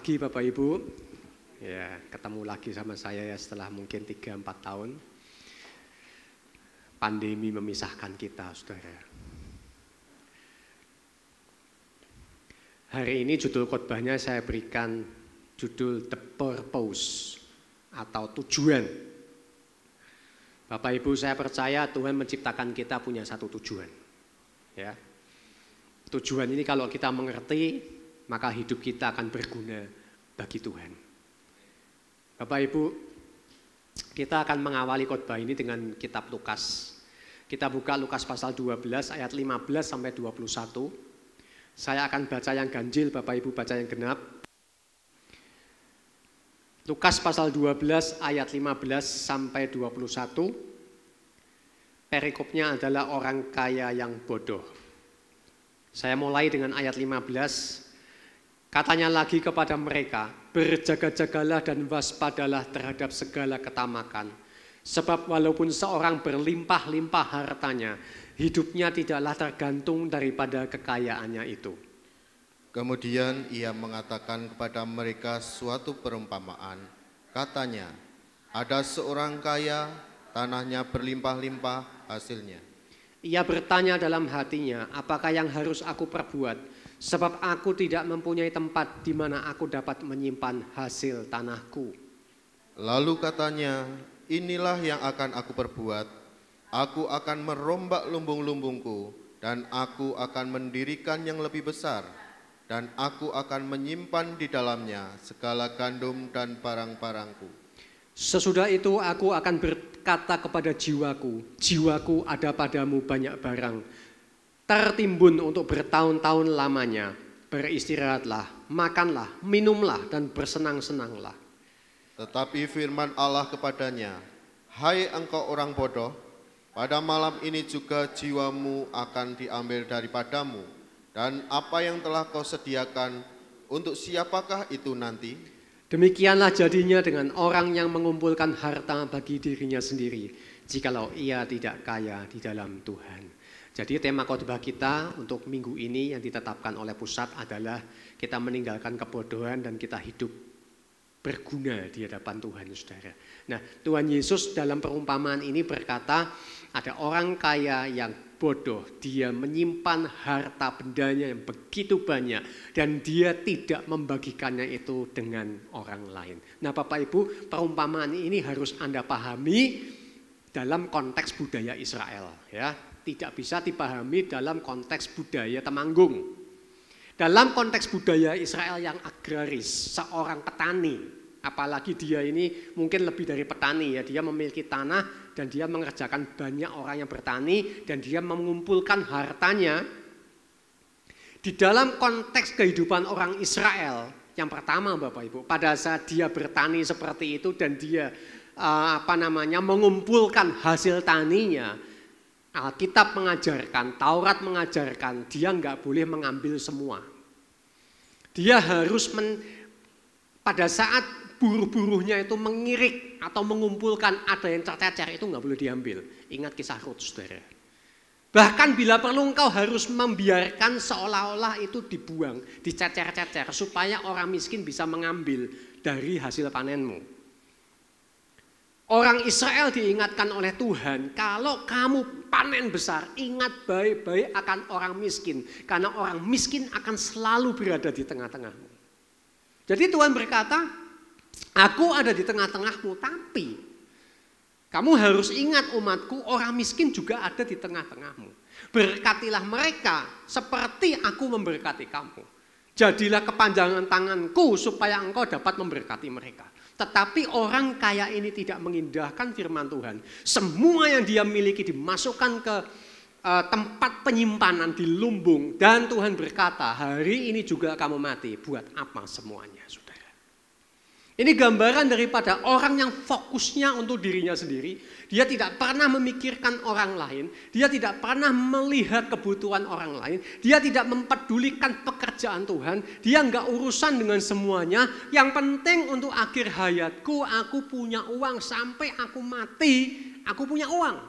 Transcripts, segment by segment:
pagi Bapak Ibu. Ya, ketemu lagi sama saya ya setelah mungkin 3-4 tahun. Pandemi memisahkan kita, Saudara. Hari ini judul khotbahnya saya berikan judul The Purpose atau tujuan. Bapak Ibu, saya percaya Tuhan menciptakan kita punya satu tujuan. Ya. Tujuan ini kalau kita mengerti, maka hidup kita akan berguna bagi Tuhan. Bapak Ibu, kita akan mengawali khotbah ini dengan kitab Lukas. Kita buka Lukas pasal 12 ayat 15 sampai 21. Saya akan baca yang ganjil, Bapak Ibu baca yang genap. Lukas pasal 12 ayat 15 sampai 21. Perikopnya adalah orang kaya yang bodoh. Saya mulai dengan ayat 15. Katanya lagi kepada mereka, berjaga-jagalah dan waspadalah terhadap segala ketamakan. Sebab walaupun seorang berlimpah-limpah hartanya, hidupnya tidaklah tergantung daripada kekayaannya itu. Kemudian ia mengatakan kepada mereka suatu perumpamaan. Katanya, ada seorang kaya, tanahnya berlimpah-limpah hasilnya. Ia bertanya dalam hatinya, apakah yang harus aku perbuat? Sebab aku tidak mempunyai tempat di mana aku dapat menyimpan hasil tanahku. Lalu katanya, inilah yang akan aku perbuat. Aku akan merombak lumbung-lumbungku, dan aku akan mendirikan yang lebih besar. Dan aku akan menyimpan di dalamnya segala gandum dan barang-barangku. Sesudah itu aku akan berkata kepada jiwaku, jiwaku ada padamu banyak barang, tertimbun untuk bertahun-tahun lamanya, beristirahatlah, makanlah, minumlah, dan bersenang-senanglah. Tetapi firman Allah kepadanya, hai engkau orang bodoh, pada malam ini juga jiwamu akan diambil daripadamu, dan apa yang telah kau sediakan, untuk siapakah itu nanti? Demikianlah jadinya dengan orang yang mengumpulkan harta bagi dirinya sendiri, jikalau ia tidak kaya di dalam Tuhan. Jadi tema khotbah kita untuk minggu ini yang ditetapkan oleh pusat adalah kita meninggalkan kebodohan dan kita hidup berguna di hadapan Tuhan, Saudara. Nah, Tuhan Yesus dalam perumpamaan ini berkata, ada orang kaya yang bodoh, dia menyimpan harta bendanya yang begitu banyak dan dia tidak membagikannya itu dengan orang lain. Nah, Bapak Ibu, perumpamaan ini harus Anda pahami dalam konteks budaya Israel, ya. Tidak bisa dipahami dalam konteks budaya Temanggung. Dalam konteks budaya Israel yang agraris, seorang petani, apalagi dia ini mungkin lebih dari petani ya, dia memiliki tanah dan dia mengerjakan banyak orang yang bertani dan dia mengumpulkan hartanya. Di dalam konteks kehidupan orang Israel, yang pertama Bapak Ibu, pada saat dia bertani seperti itu dan dia mengumpulkan hasil taninya, Alkitab mengajarkan, Taurat mengajarkan, dia nggak boleh mengambil semua. Dia harus pada saat buruh-buruhnya itu mengirik atau mengumpulkan ada yang tercecer, itu nggak boleh diambil. Ingat kisah Rut, Saudara. Bahkan bila perlu engkau harus membiarkan seolah-olah itu dibuang, dicecer-cecer, supaya orang miskin bisa mengambil dari hasil panenmu. Orang Israel diingatkan oleh Tuhan, kalau kamu panen besar, ingat baik-baik akan orang miskin. Karena orang miskin akan selalu berada di tengah-tengahmu. Jadi Tuhan berkata, aku ada di tengah-tengahmu, tapi kamu harus ingat umatku, orang miskin juga ada di tengah-tengahmu. Berkatilah mereka seperti aku memberkati kamu. Jadilah kepanjangan tanganku supaya engkau dapat memberkati mereka. Tetapi orang kaya ini tidak mengindahkan firman Tuhan. Semua yang dia miliki dimasukkan ke tempat penyimpanan di lumbung. Dan Tuhan berkata, hari ini juga kamu mati. Buat apa semuanya, Saudara? Ini gambaran daripada orang yang fokusnya untuk dirinya sendiri. Dia tidak pernah memikirkan orang lain. Dia tidak pernah melihat kebutuhan orang lain. Dia tidak mempedulikan pekerjaan Tuhan. Dia enggak urusan dengan semuanya. Yang penting untuk akhir hayatku, aku punya uang. Sampai aku mati, aku punya uang.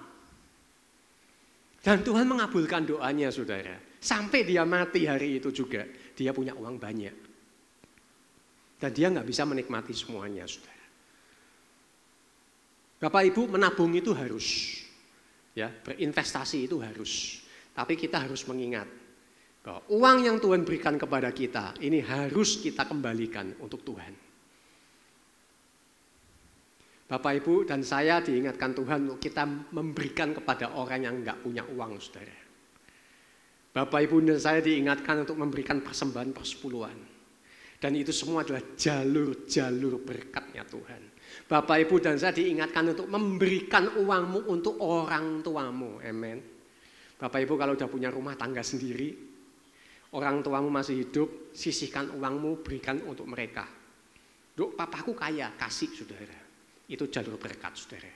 Dan Tuhan mengabulkan doanya, Saudara. Sampai dia mati hari itu juga, dia punya uang banyak. Dan dia nggak bisa menikmati semuanya, saudara. Bapak Ibu, menabung itu harus, ya, berinvestasi itu harus. Tapi kita harus mengingat bahwa uang yang Tuhan berikan kepada kita ini harus kita kembalikan untuk Tuhan. Bapak Ibu dan saya diingatkan Tuhan untuk kita memberikan kepada orang yang nggak punya uang, saudara. Bapak Ibu dan saya diingatkan untuk memberikan persembahan persepuluhan. Dan itu semua adalah jalur-jalur berkatnya Tuhan. Bapak Ibu dan saya diingatkan untuk memberikan uangmu untuk orang tuamu. Amen. Bapak Ibu kalau udah punya rumah tangga sendiri, orang tuamu masih hidup, sisihkan uangmu, berikan untuk mereka. Duk, papaku kaya, kasih, saudara. Itu jalur berkat, saudara.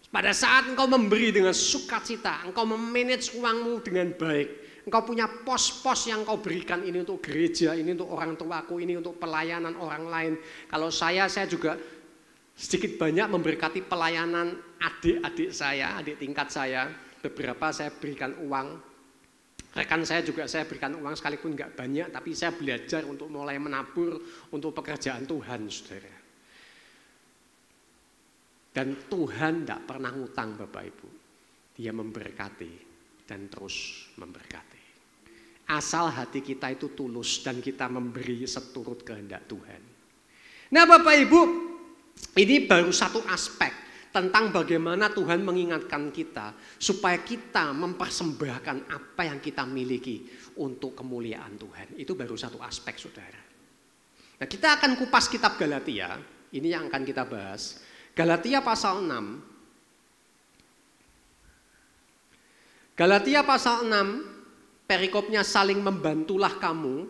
Pada saat engkau memberi dengan sukacita, engkau memanage uangmu dengan baik, engkau punya pos-pos yang engkau berikan, ini untuk gereja, ini untuk orang tuaku, ini untuk pelayanan orang lain. Kalau saya juga sedikit banyak memberkati pelayanan adik-adik saya, adik tingkat saya. Beberapa saya berikan uang, rekan saya juga saya berikan uang sekalipun nggak banyak, tapi saya belajar untuk mulai menabur untuk pekerjaan Tuhan, saudara. Dan Tuhan tidak pernah ngutang, Bapak Ibu. Dia memberkati dan terus memberkati. Asal hati kita itu tulus dan kita memberi seturut kehendak Tuhan. Nah Bapak Ibu, ini baru satu aspek tentang bagaimana Tuhan mengingatkan kita supaya kita mempersembahkan apa yang kita miliki untuk kemuliaan Tuhan. Itu baru satu aspek, saudara. Nah kita akan kupas kitab Galatia, ini yang akan kita bahas. Galatia pasal 6. Galatia pasal 6, perikopnya saling membantulah kamu.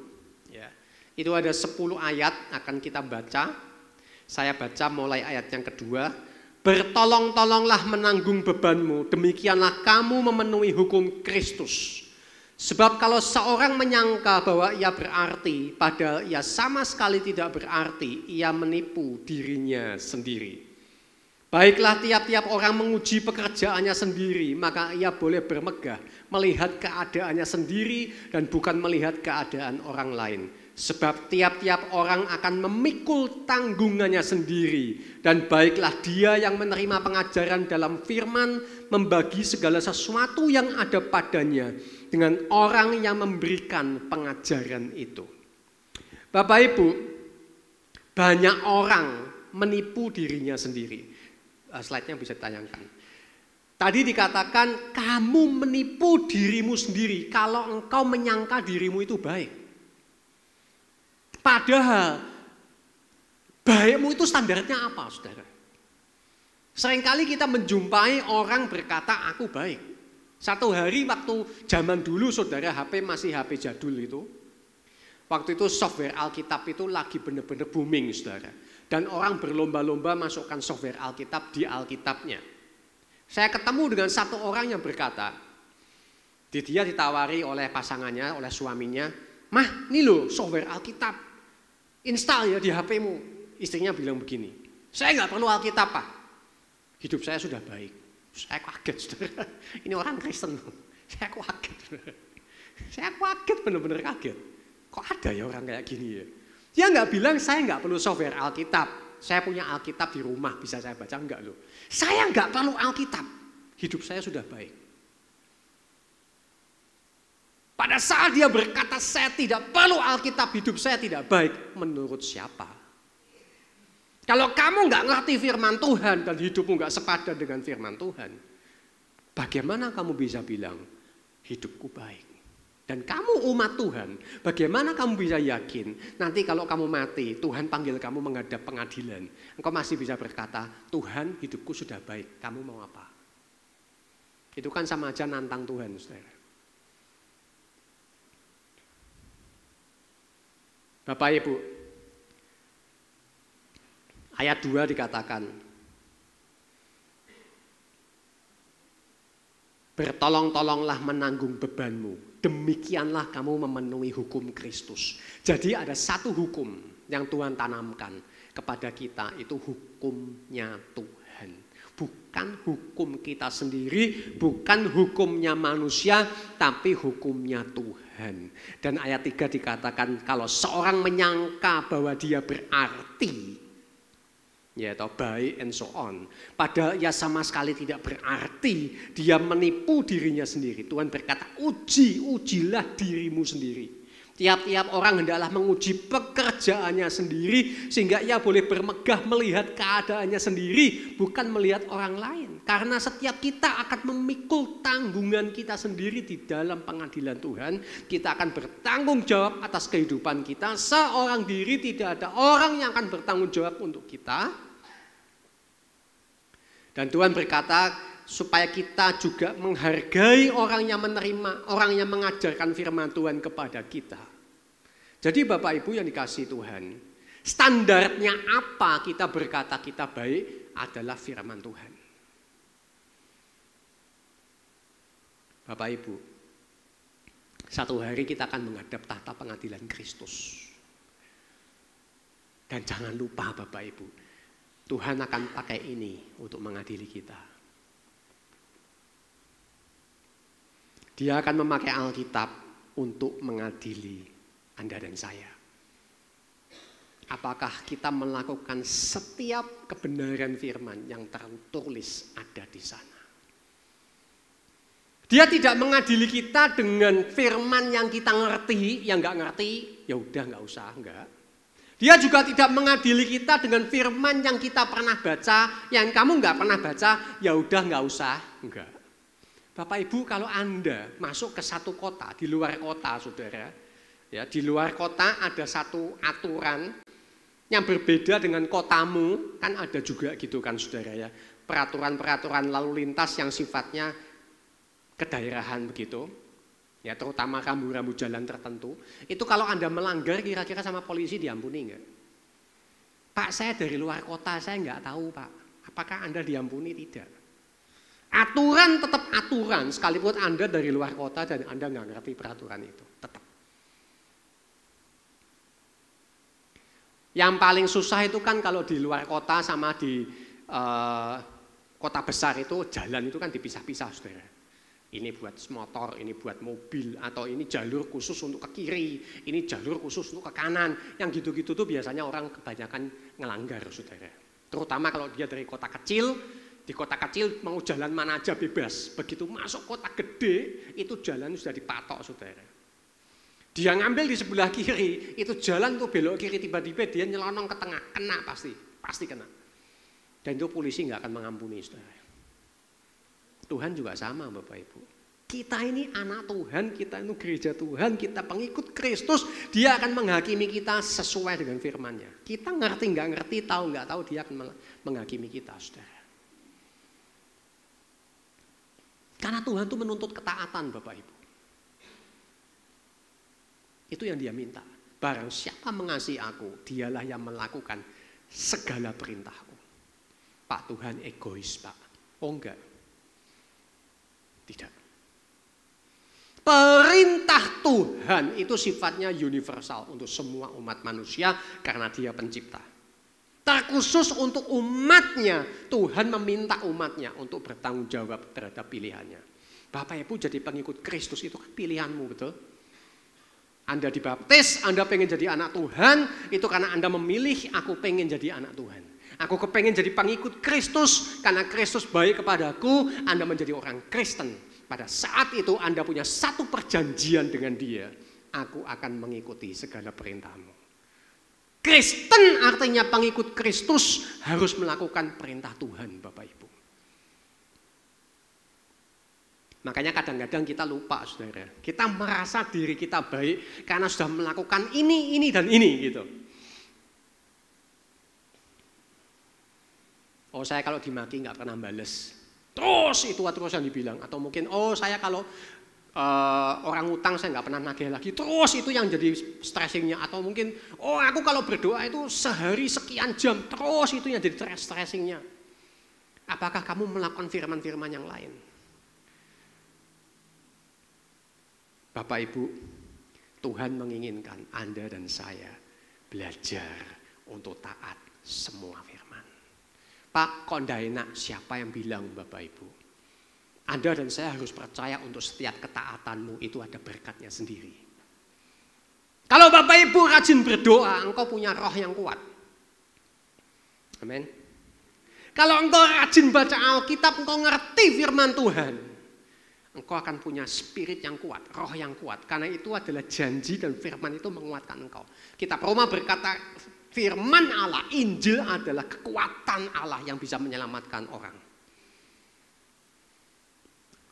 Ya, itu ada 10 ayat akan kita baca. Saya baca mulai ayat yang kedua. Bertolong-tolonglah menanggung bebanmu, demikianlah kamu memenuhi hukum Kristus. Sebab kalau seorang menyangka bahwa ia berarti, padahal ia sama sekali tidak berarti, ia menipu dirinya sendiri. Baiklah tiap-tiap orang menguji pekerjaannya sendiri, maka ia boleh bermegah, melihat keadaannya sendiri dan bukan melihat keadaan orang lain. Sebab tiap-tiap orang akan memikul tanggungannya sendiri. Dan baiklah dia yang menerima pengajaran dalam firman, membagi segala sesuatu yang ada padanya dengan orang yang memberikan pengajaran itu. Bapak Ibu, banyak orang menipu dirinya sendiri. Slide-nya bisa ditayangkan. Tadi dikatakan kamu menipu dirimu sendiri kalau engkau menyangka dirimu itu baik. Padahal baikmu itu standarnya apa, saudara? Seringkali kita menjumpai orang berkata aku baik. Satu hari waktu zaman dulu, saudara, HP masih HP jadul itu. Waktu itu software Alkitab itu lagi benar-benar booming, saudara. Dan orang berlomba-lomba masukkan software Alkitab di Alkitabnya. Saya ketemu dengan satu orang yang berkata, dia ditawari oleh pasangannya, oleh suaminya, "Mah, ini loh software Alkitab, install ya di HP-mu." Istrinya bilang begini, "Saya nggak perlu Alkitab, Pak. Hidup saya sudah baik." Saya kaget, saudara. Ini orang Kristen. Saya kaget, saudara. Saya kaget, benar-benar kaget. Kok ada ya orang kayak gini ya? Dia nggak bilang saya nggak perlu software Alkitab. Saya punya Alkitab di rumah, bisa saya baca, enggak loh. Saya nggak perlu Alkitab. Hidup saya sudah baik. Pada saat dia berkata saya tidak perlu Alkitab, hidup saya tidak baik. Menurut siapa? Kalau kamu nggak ngerti firman Tuhan dan hidupmu nggak sepadan dengan firman Tuhan, bagaimana kamu bisa bilang hidupku baik? Dan kamu umat Tuhan, bagaimana kamu bisa yakin nanti kalau kamu mati, Tuhan panggil kamu menghadap pengadilan, engkau masih bisa berkata, Tuhan hidupku sudah baik, kamu mau apa? Itu kan sama aja nantang Tuhan, saudara. Bapak Ibu, ayat 2 dikatakan, bertolong-tolonglah menanggung bebanmu, demikianlah kamu memenuhi hukum Kristus. Jadi ada satu hukum yang Tuhan tanamkan kepada kita itu hukumnya Tuhan. Bukan hukum kita sendiri, bukan hukumnya manusia, tapi hukumnya Tuhan. Dan ayat 3 dikatakan kalau seorang menyangka bahwa dia berarti, ya atau baik and so on, padahal ia sama sekali tidak berarti, dia menipu dirinya sendiri. Tuhan berkata, ujilah dirimu sendiri. Tiap-tiap orang hendaklah menguji pekerjaannya sendiri sehingga ia boleh bermegah melihat keadaannya sendiri, bukan melihat orang lain. Karena setiap kita akan memikul tanggungan kita sendiri di dalam pengadilan Tuhan. Kita akan bertanggung jawab atas kehidupan kita seorang diri, tidak ada orang yang akan bertanggung jawab untuk kita. Dan Tuhan berkata supaya kita juga menghargai orang yang menerima, orang yang mengajarkan firman Tuhan kepada kita. Jadi Bapak Ibu yang dikasihi Tuhan, standarnya apa kita berkata kita baik adalah firman Tuhan. Bapak Ibu, satu hari kita akan menghadap tahta pengadilan Kristus. Dan jangan lupa Bapak Ibu, Tuhan akan pakai ini untuk mengadili kita. Dia akan memakai Alkitab untuk mengadili Anda dan saya. Apakah kita melakukan setiap kebenaran firman yang tertulis ada di sana? Dia tidak mengadili kita dengan firman yang kita ngerti, yang nggak ngerti, ya udah nggak usah, enggak. Dia juga tidak mengadili kita dengan firman yang kita pernah baca, yang kamu nggak pernah baca, ya udah nggak usah, enggak. Bapak Ibu, kalau Anda masuk ke satu kota, di luar kota saudara, ya di luar kota ada satu aturan yang berbeda dengan kotamu, kan ada juga gitu kan saudara ya, peraturan-peraturan lalu lintas yang sifatnya kedaerahan begitu, ya terutama rambu-rambu jalan tertentu, itu kalau Anda melanggar kira-kira sama polisi diampuni enggak? Pak, saya dari luar kota, saya enggak tahu Pak, apakah Anda diampuni? Tidak. Aturan tetap aturan, sekalipun Anda dari luar kota dan Anda nggak ngerti peraturan itu, tetap. Yang paling susah itu kan kalau di luar kota sama di kota besar itu jalan itu kan dipisah-pisah saudara. Ini buat motor, ini buat mobil, atau ini jalur khusus untuk ke kiri, ini jalur khusus untuk ke kanan. Yang gitu-gitu tuh biasanya orang kebanyakan ngelanggar saudara. Terutama kalau dia dari kota kecil. Di kota kecil mau jalan mana aja bebas. Begitu masuk kota gede, itu jalan sudah dipatok saudara. Dia ngambil di sebelah kiri, itu jalan tuh belok kiri, tiba-tiba dia nyelonong ke tengah, kena pasti kena. Dan itu polisi nggak akan mengampuni saudara. Tuhan juga sama Bapak Ibu. Kita ini anak Tuhan, kita ini gereja Tuhan, kita pengikut Kristus, dia akan menghakimi kita sesuai dengan firman-Nya. Kita ngerti nggak ngerti, tahu nggak tahu, dia akan menghakimi kita saudara. Karena Tuhan itu menuntut ketaatan Bapak Ibu. Itu yang dia minta. Barang siapa mengasihi aku, dialah yang melakukan segala perintahku. Pak, Tuhan egois Pak. Oh enggak. Tidak. Perintah Tuhan itu sifatnya universal untuk semua umat manusia karena dia pencipta. Terkhusus untuk umatnya, Tuhan meminta umatnya untuk bertanggung jawab terhadap pilihannya. Bapak Ibu jadi pengikut Kristus itu kan pilihanmu, betul? Anda dibaptis, Anda pengen jadi anak Tuhan, itu karena Anda memilih, aku pengen jadi anak Tuhan. Aku kepengen jadi pengikut Kristus, karena Kristus baik kepadaku, Anda menjadi orang Kristen. Pada saat itu Anda punya satu perjanjian dengan dia, aku akan mengikuti segala perintahmu. Kristen artinya pengikut Kristus harus melakukan perintah Tuhan Bapak Ibu. Makanya kadang-kadang kita lupa saudara. Kita merasa diri kita baik karena sudah melakukan ini dan ini gitu. Oh saya kalau dimaki nggak pernah bales. Terus yang dibilang. Atau mungkin saya kalau orang utang saya nggak pernah nagih lagi, terus itu yang jadi stressingnya. Atau mungkin aku kalau berdoa itu sehari sekian jam, terus itu yang jadi stressingnya. Apakah kamu melakukan firman-firman yang lain? Bapak Ibu, Tuhan menginginkan Anda dan saya belajar untuk taat semua firman. Pak, kok ndak enak? Siapa yang bilang, Bapak Ibu? Anda dan saya harus percaya untuk setiap ketaatanmu itu ada berkatnya sendiri. Kalau Bapak Ibu rajin berdoa, engkau punya roh yang kuat. Amin. Kalau engkau rajin baca Alkitab, engkau ngerti firman Tuhan, engkau akan punya spirit yang kuat, roh yang kuat. Karena itu adalah janji dan firman itu menguatkan engkau. Kitab Roma berkata, firman Allah, Injil adalah kekuatan Allah yang bisa menyelamatkan orang.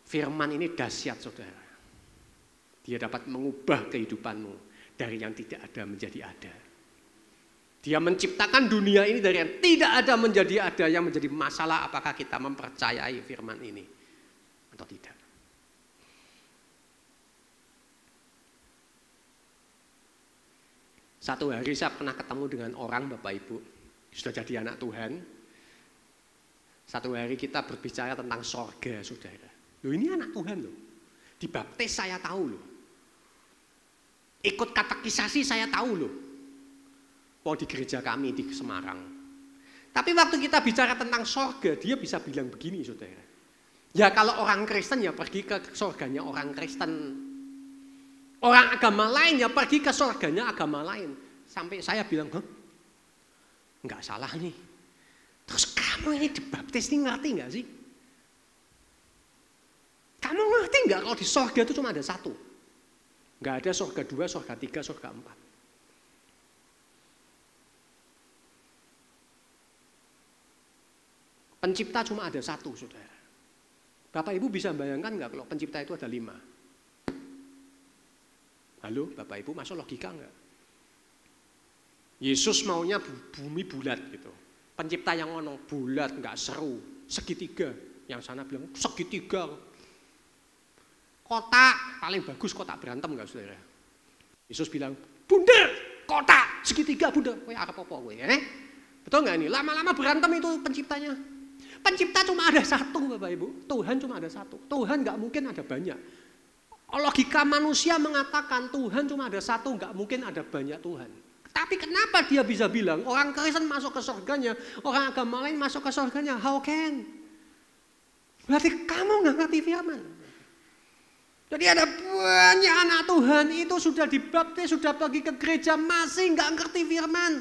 Firman ini dahsyat, saudara. Dia dapat mengubah kehidupanmu dari yang tidak ada menjadi ada. Dia menciptakan dunia ini dari yang tidak ada menjadi ada. Yang menjadi masalah apakah kita mempercayai firman ini atau tidak. Satu hari saya pernah ketemu dengan orang, Bapak Ibu, sudah jadi anak Tuhan. Satu hari kita berbicara tentang sorga, saudara. Loh, ini anak Tuhan loh. Dibaptis saya tahu loh. Ikut katekisasi saya tahu loh. Oh, di gereja kami di Semarang. Tapi waktu kita bicara tentang sorga, dia bisa bilang begini, saudara. Ya kalau orang Kristen ya pergi ke sorganya orang Kristen. Orang agama lain ya pergi ke sorganya agama lain. Sampai saya bilang, enggak salah nih. Terus kamu ini dibaptis ini ngerti enggak sih? Kamu ngerti enggak kalau di sorga itu cuma ada satu? Enggak ada sorga 2, sorga 3, sorga 4. Pencipta cuma ada satu, saudara. Bapak Ibu bisa bayangkan enggak kalau pencipta itu ada 5? Halo, Bapak Ibu, masuk logika enggak? Yesus maunya bumi bulat gitu. Pencipta yang ono bulat, enggak seru, segitiga. Yang sana bilang segitiga. Kotak paling bagus, kotak berantem enggak, saudara? Yesus bilang, "Bundar, kotak segitiga, bundar." Kowe arep apa kowe, Betul enggak ini? Lama-lama berantem itu penciptanya. Pencipta cuma ada satu, Bapak Ibu. Tuhan cuma ada satu. Tuhan enggak mungkin ada banyak. Logika manusia mengatakan Tuhan cuma ada satu, enggak mungkin ada banyak Tuhan. Tapi kenapa dia bisa bilang orang Kristen masuk ke surganya, orang agama lain masuk ke surganya? How can? Berarti kamu nggak ngerti firman. Jadi ada banyak anak Tuhan itu sudah dibaptis, sudah pergi ke gereja, masih nggak ngerti firman.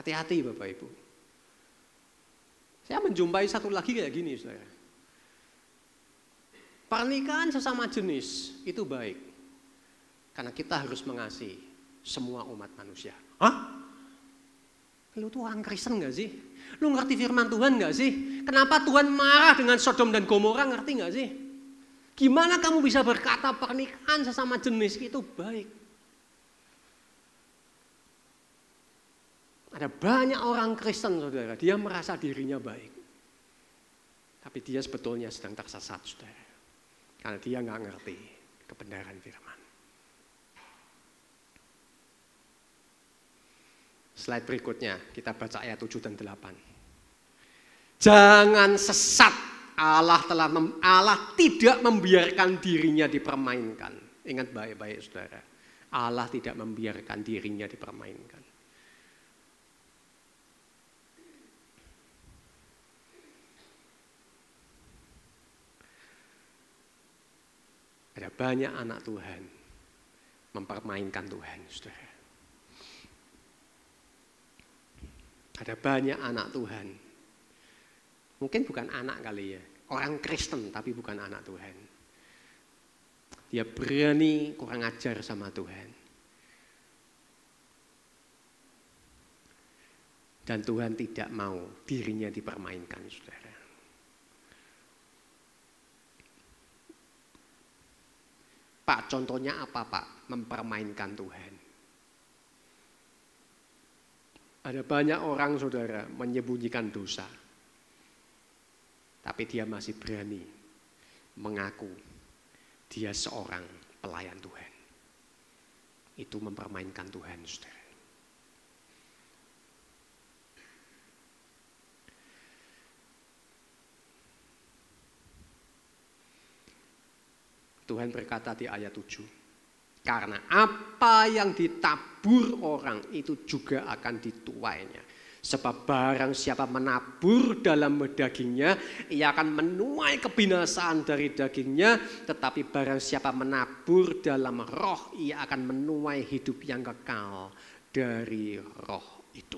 Hati-hati Bapak Ibu. Saya menjumpai satu lagi kayak gini, saudara. Pernikahan sesama jenis itu baik. Karena kita harus mengasihi semua umat manusia. Hah? Lu tuh orang Kristen gak sih? Lu ngerti firman Tuhan gak sih? Kenapa Tuhan marah dengan Sodom dan Gomora, ngerti gak sih? Gimana kamu bisa berkata pernikahan sesama jenis itu baik? Ada banyak orang Kristen, saudara, dia merasa dirinya baik. Tapi dia sebetulnya sedang tersesat, saudara. Karena dia nggak ngerti kebenaran firman. Slide berikutnya, kita baca ayat 7 dan 8. Jangan sesat, Allah tidak membiarkan dirinya dipermainkan. Ingat baik-baik, saudara. Allah tidak membiarkan dirinya dipermainkan. Ada banyak anak Tuhan mempermainkan Tuhan, saudara. Ada banyak anak Tuhan. Mungkin bukan anak kali ya. Orang Kristen tapi bukan anak Tuhan. Dia berani kurang ajar sama Tuhan. Dan Tuhan tidak mau dirinya dipermainkan, saudara. Pak, contohnya apa Pak? Mempermainkan Tuhan. Ada banyak orang, saudara, menyembunyikan dosa. Tapi dia masih berani mengaku dia seorang pelayan Tuhan. Itu mempermainkan Tuhan, saudara. Tuhan berkata di ayat 7, karena apa yang ditabur orang itu juga akan dituainya. Sebab barang siapa menabur dalam dagingnya, ia akan menuai kebinasaan dari dagingnya. Tetapi barang siapa menabur dalam roh, ia akan menuai hidup yang kekal dari roh itu.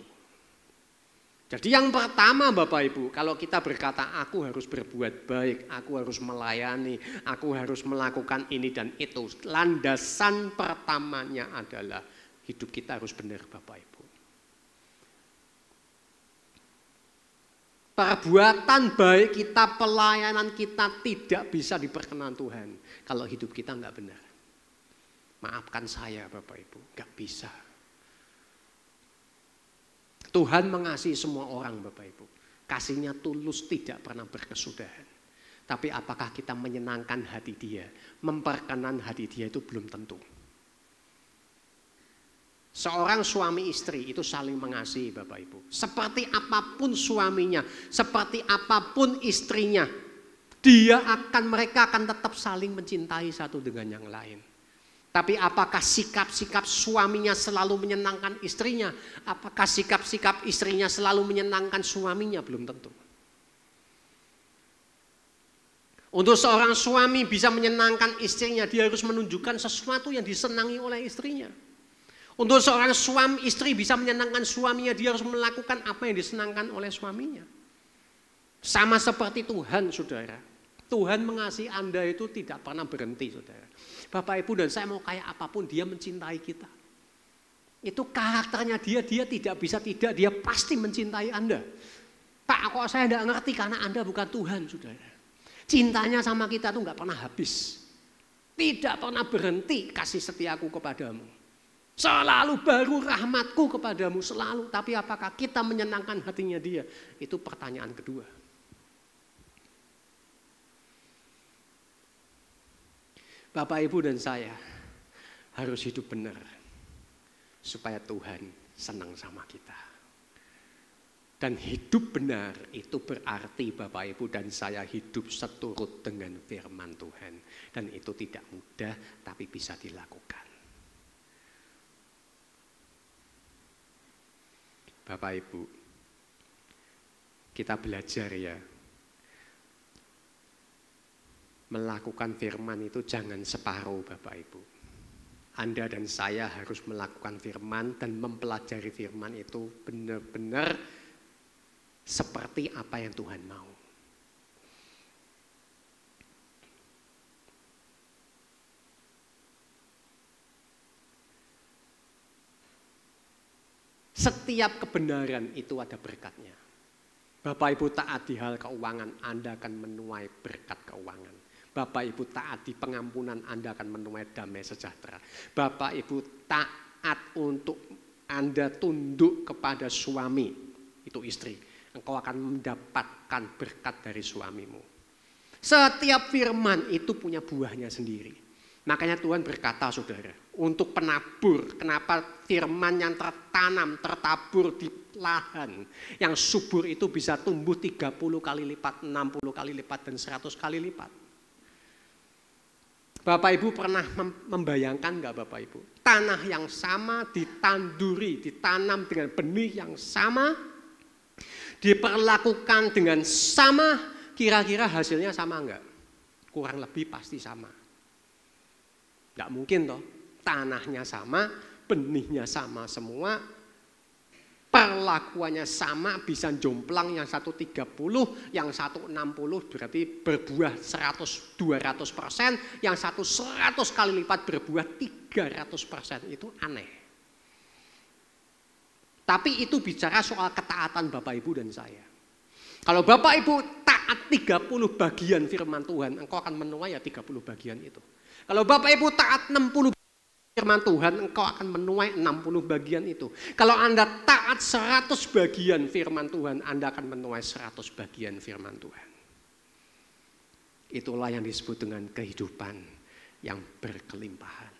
Jadi yang pertama Bapak Ibu, kalau kita berkata aku harus berbuat baik, aku harus melayani, aku harus melakukan ini dan itu, landasan pertamanya adalah hidup kita harus benar Bapak Ibu. Perbuatan baik kita, pelayanan kita tidak bisa diperkenan Tuhan kalau hidup kita enggak benar. Maafkan saya Bapak Ibu, enggak bisa. Tuhan mengasihi semua orang Bapak Ibu. Kasihnya tulus, tidak pernah berkesudahan. Tapi apakah kita menyenangkan hati Dia? Memperkenan hati Dia itu belum tentu. Seorang suami istri itu saling mengasihi Bapak Ibu. Seperti apapun suaminya, seperti apapun istrinya, mereka akan tetap saling mencintai satu dengan yang lain. Tapi apakah sikap-sikap suaminya selalu menyenangkan istrinya? Apakah sikap-sikap istrinya selalu menyenangkan suaminya? Belum tentu. Untuk seorang suami bisa menyenangkan istrinya, dia harus menunjukkan sesuatu yang disenangi oleh istrinya. Untuk seorang suami istri bisa menyenangkan suaminya, dia harus melakukan apa yang disenangkan oleh suaminya. Sama seperti Tuhan, saudara. Tuhan mengasihi Anda itu tidak pernah berhenti, saudara. Bapak Ibu dan saya mau kayak apapun, Dia mencintai kita. Itu karakternya Dia tidak bisa tidak, Dia pasti mencintai Anda. Pak, kok saya tidak ngerti karena Anda bukan Tuhan, saudara. Cintanya sama kita tuh nggak pernah habis. Tidak pernah berhenti kasih setiaku kepadamu. Selalu baru rahmatku kepadamu, selalu. Tapi apakah kita menyenangkan hatinya Dia? Itu pertanyaan kedua. Bapak, Ibu dan saya harus hidup benar supaya Tuhan senang sama kita. Dan hidup benar itu berarti Bapak, Ibu dan saya hidup seturut dengan firman Tuhan. Dan itu tidak mudah tapi bisa dilakukan. Bapak Ibu, kita belajar ya, melakukan firman itu jangan separuh Bapak Ibu. Anda dan saya harus melakukan firman dan mempelajari firman itu benar-benar seperti apa yang Tuhan mau. Setiap kebenaran itu ada berkatnya. Bapak Ibu taat di hal keuangan, Anda akan menuai berkat keuangan. Bapak Ibu taat di pengampunan, Anda akan menuai damai sejahtera. Bapak Ibu taat untuk Anda tunduk kepada suami, itu istri. Engkau akan mendapatkan berkat dari suamimu. Setiap firman itu punya buahnya sendiri. Makanya Tuhan berkata, saudara, untuk penabur, kenapa firman yang tertanam, tertabur di lahan yang subur itu bisa tumbuh 30 kali lipat, 60 kali lipat, dan 100 kali lipat. Bapak Ibu pernah membayangkan enggak Bapak Ibu? Tanah yang sama ditanduri, ditanam dengan benih yang sama, diperlakukan dengan sama, kira-kira hasilnya sama enggak? Kurang lebih pasti sama. Enggak mungkin toh, tanahnya sama, benihnya sama semua, perlakuannya sama, bisa jomplang yang satu 30, yang satu 60 berarti berbuah 100-200%, yang satu 100 kali lipat berbuah 300%, itu aneh. Tapi itu bicara soal ketaatan Bapak Ibu dan saya. Kalau Bapak Ibu taat 30 bagian firman Tuhan, engkau akan menuai ya 30 bagian itu. Kalau Bapak Ibu taat 60 firman Tuhan, engkau akan menuai 60 bagian itu. Kalau Anda taat 100 bagian firman Tuhan, Anda akan menuai 100 bagian firman Tuhan. Itulah yang disebut dengan kehidupan yang berkelimpahan.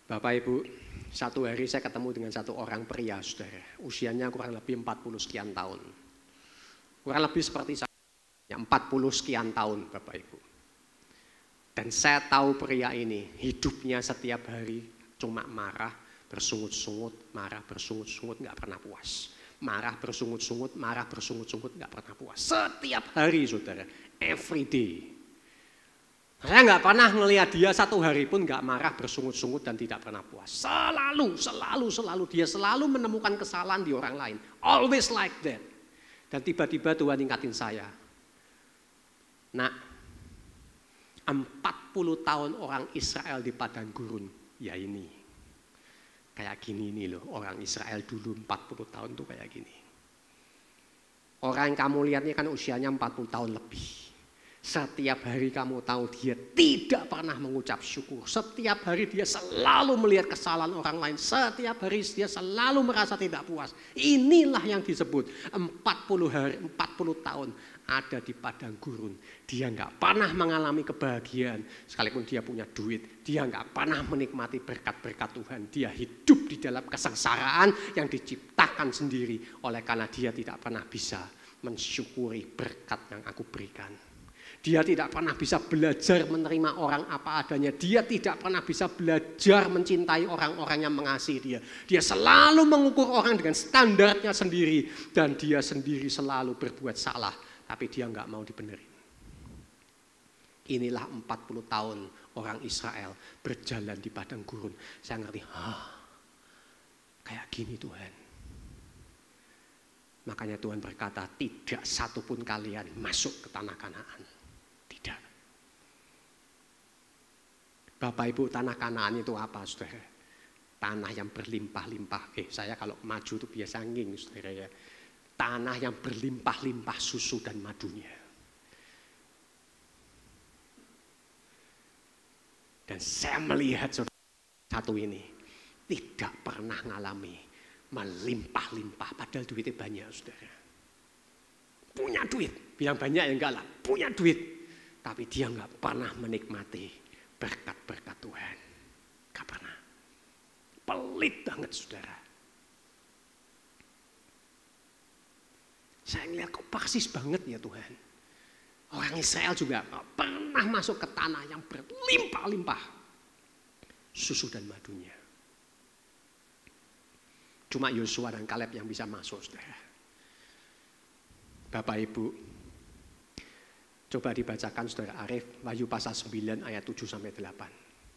Bapak Ibu, Satu hari saya ketemu dengan satu orang pria, saudara. Usianya kurang lebih 40 sekian tahun. Kurang lebih seperti saya, 40 sekian tahun Bapak Ibu. Dan saya tahu pria ini hidupnya setiap hari cuma marah, bersungut-sungut, marah, bersungut-sungut, nggak pernah puas. Marah, bersungut-sungut, marah, bersungut-sungut, nggak pernah puas. Setiap hari saudara, every day. Saya nggak pernah melihat dia satu hari pun nggak marah, bersungut-sungut dan tidak pernah puas. Selalu dia selalu menemukan kesalahan di orang lain. Always like that. Dan tiba-tiba Tuhan ingatin saya. Nak, 40 tahun orang Israel di padang gurun, ya ini. Kayak gini nih loh, orang Israel dulu 40 tahun tuh kayak gini. Orang yang kamu lihatnya kan usianya 40 tahun lebih. Setiap hari kamu tahu dia tidak pernah mengucap syukur. Setiap hari dia selalu melihat kesalahan orang lain. Setiap hari dia selalu merasa tidak puas. Inilah yang disebut 40 tahun ada di padang gurun. Dia nggak pernah mengalami kebahagiaan. Sekalipun dia punya duit, dia nggak pernah menikmati berkat-berkat Tuhan. Dia hidup di dalam kesengsaraan yang diciptakan sendiri. Oleh karena dia tidak pernah bisa mensyukuri berkat yang aku berikan. Dia tidak pernah bisa belajar menerima orang apa adanya. Dia tidak pernah bisa belajar mencintai orang-orang yang mengasihi dia. Dia selalu mengukur orang dengan standarnya sendiri. Dan dia sendiri selalu berbuat salah. Tapi dia nggak mau dibenerin. Inilah 40 tahun orang Israel berjalan di padang gurun. Saya ngerti, kayak gini Tuhan. Makanya Tuhan berkata, tidak satupun kalian masuk ke tanah Kanaan. Tidak. Bapak Ibu, tanah Kanaan itu apa, saudara? Tanah yang berlimpah-limpah. Saya kalau maju itu biasa nging, saudara ya. Tanah yang berlimpah-limpah susu dan madunya. Dan saya melihat saudara satu ini tidak pernah ngalami melimpah-limpah, padahal duitnya banyak, saudara. Punya duit, bilang banyak ya enggak lah, punya duit. Tapi dia nggak pernah menikmati berkat-berkat Tuhan. Nggak pernah. Pelit banget saudara. Saya ngeliat kok persis banget ya Tuhan. Orang Israel juga nggak pernah masuk ke tanah yang berlimpah-limpah susu dan madunya. Cuma Yosua dan Kaleb yang bisa masuk saudara. Bapak Ibu, coba dibacakan saudara Arif, Wahyu pasal 9 ayat 7-8.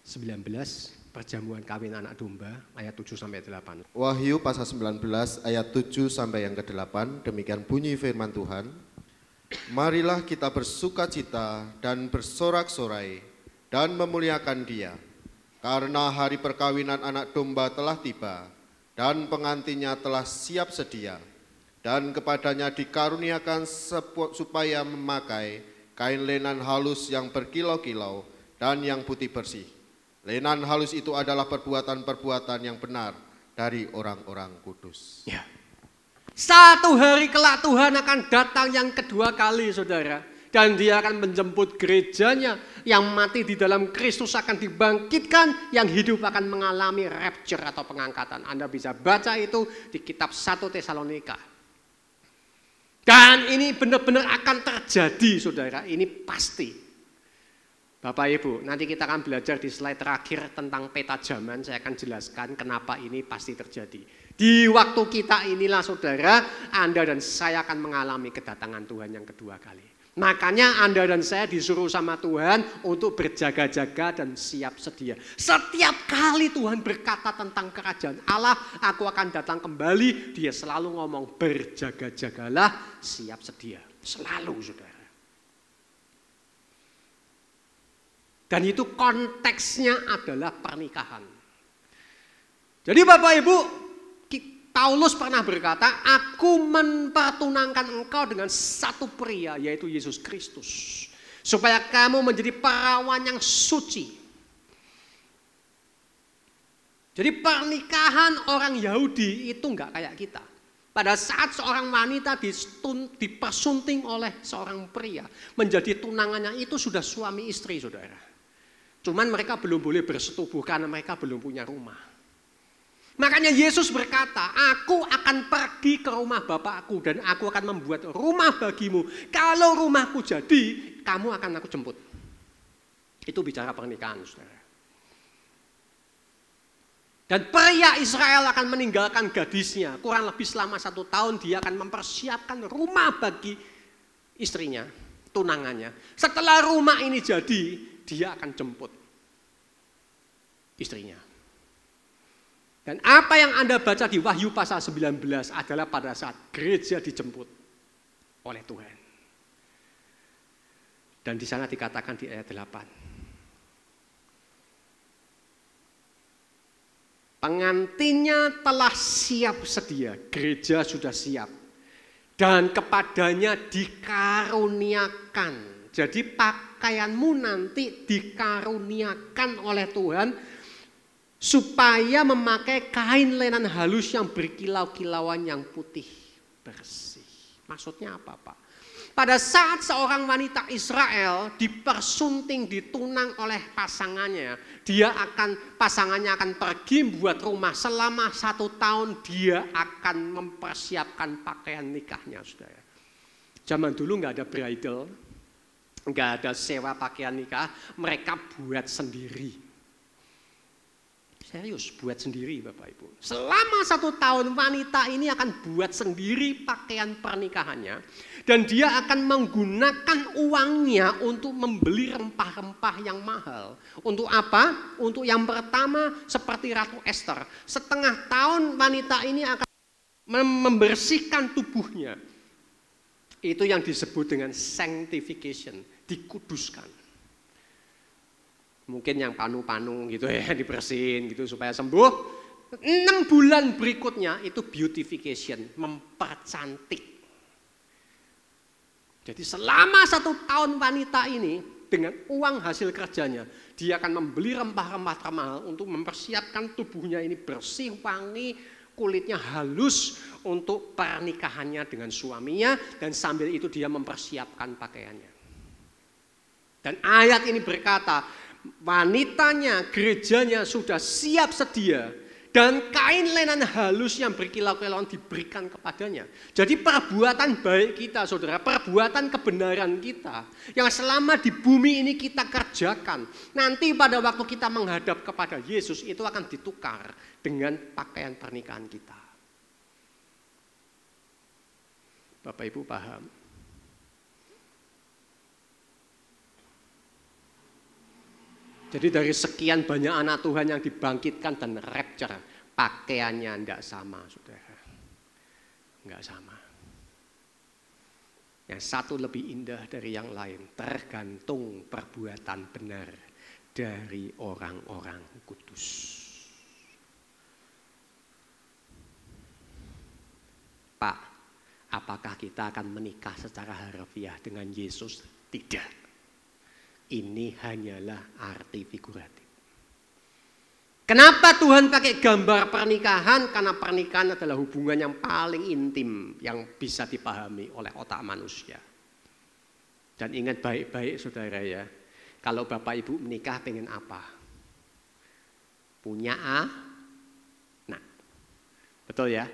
19, perjamuan kawin anak domba, ayat 7-8. Wahyu pasal 19 ayat 7 sampai yang ke-8, demikian bunyi firman Tuhan. Marilah kita bersukacita dan bersorak-sorai dan memuliakan Dia, karena hari perkawinan anak domba telah tiba dan pengantinnya telah siap sedia, dan kepadanya dikaruniakan supaya memakai kain lenan halus yang berkilau-kilau dan yang putih bersih. Lenan halus itu adalah perbuatan-perbuatan yang benar dari orang-orang kudus. Ya. Satu hari kelak Tuhan akan datang yang kedua kali saudara. Dan dia akan menjemput gerejanya. Yang mati di dalam Kristus akan dibangkitkan. Yang hidup akan mengalami rapture atau pengangkatan. Anda bisa baca itu di kitab 1 Tesalonika. Dan ini benar-benar akan terjadi saudara, ini pasti. Bapak Ibu, nanti kita akan belajar di slide terakhir tentang peta zaman, saya akan jelaskan kenapa ini pasti terjadi. Di waktu kita inilah saudara, Anda dan saya akan mengalami kedatangan Tuhan yang kedua kali. Makanya Anda dan saya disuruh sama Tuhan untuk berjaga-jaga dan siap sedia. Setiap kali Tuhan berkata tentang kerajaan Allah, aku akan datang kembali, dia selalu ngomong berjaga-jagalah, siap sedia. Selalu saudara. Dan itu konteksnya adalah pernikahan. Jadi Bapak Ibu, Paulus pernah berkata, aku mempertunangkan engkau dengan satu pria, yaitu Yesus Kristus. Supaya kamu menjadi perawan yang suci. Jadi pernikahan orang Yahudi itu enggak kayak kita. Pada saat seorang wanita dipersunting oleh seorang pria, menjadi tunangannya itu sudah suami istri saudara. Cuman mereka belum boleh bersetubuh karena mereka belum punya rumah. Makanya Yesus berkata, aku akan pergi ke rumah Bapakku dan aku akan membuat rumah bagimu. Kalau rumahku jadi, kamu akan aku jemput. Itu bicara pernikahan, saudara. Dan pria Israel akan meninggalkan gadisnya. Kurang lebih selama 1 tahun dia akan mempersiapkan rumah bagi istrinya, tunangannya. Setelah rumah ini jadi, dia akan jemput istrinya. Dan apa yang Anda baca di Wahyu pasal 19 adalah pada saat gereja dijemput oleh Tuhan. Dan di sana dikatakan di ayat 8. Pengantinnya telah siap sedia, gereja sudah siap. Dan kepadanya dikaruniakan. Jadi pakaianmu nanti dikaruniakan oleh Tuhan supaya memakai kain lenan halus yang berkilau-kilauan yang putih bersih. Maksudnya apa, Pak? Pada saat seorang wanita Israel dipersunting, ditunang oleh pasangannya, pasangannya akan pergi buat rumah selama 1 tahun, dia akan mempersiapkan pakaian nikahnya, saudara. Zaman dulu nggak ada bridal, nggak ada sewa pakaian nikah, mereka buat sendiri. Serius, buat sendiri Bapak Ibu. Selama 1 tahun wanita ini akan buat sendiri pakaian pernikahannya. Dan dia akan menggunakan uangnya untuk membeli rempah-rempah yang mahal. Untuk apa? Untuk yang pertama seperti Ratu Esther. Setengah tahun wanita ini akan membersihkan tubuhnya. Itu yang disebut dengan sanctification, dikuduskan. Mungkin yang panu-panu gitu ya, dibersihin gitu supaya sembuh. 6 bulan berikutnya itu beautification, mempercantik. Jadi selama 1 tahun wanita ini dengan uang hasil kerjanya, dia akan membeli rempah-rempah termahal untuk mempersiapkan tubuhnya ini bersih, wangi, kulitnya halus untuk pernikahannya dengan suaminya, dan sambil itu dia mempersiapkan pakaiannya. Dan ayat ini berkata, wanitanya, gerejanya sudah siap sedia dan kain lenan halus yang berkilau-kilauan diberikan kepadanya. Jadi perbuatan baik kita, saudara, perbuatan kebenaran kita yang selama di bumi ini kita kerjakan, nanti pada waktu kita menghadap kepada Yesus itu akan ditukar dengan pakaian pernikahan kita. Bapak Ibu paham? Jadi dari sekian banyak anak Tuhan yang dibangkitkan dan rapture, pakaiannya tidak sama, saudara. Enggak sama. Yang satu lebih indah dari yang lain, tergantung perbuatan benar dari orang-orang kudus. Pak, apakah kita akan menikah secara harfiah dengan Yesus? Tidak. Ini hanyalah arti figuratif. Kenapa Tuhan pakai gambar pernikahan? Karena pernikahan adalah hubungan yang paling intim yang bisa dipahami oleh otak manusia. Dan ingat baik-baik saudara ya, kalau Bapak Ibu menikah pengen apa? Punya anak. Betul ya?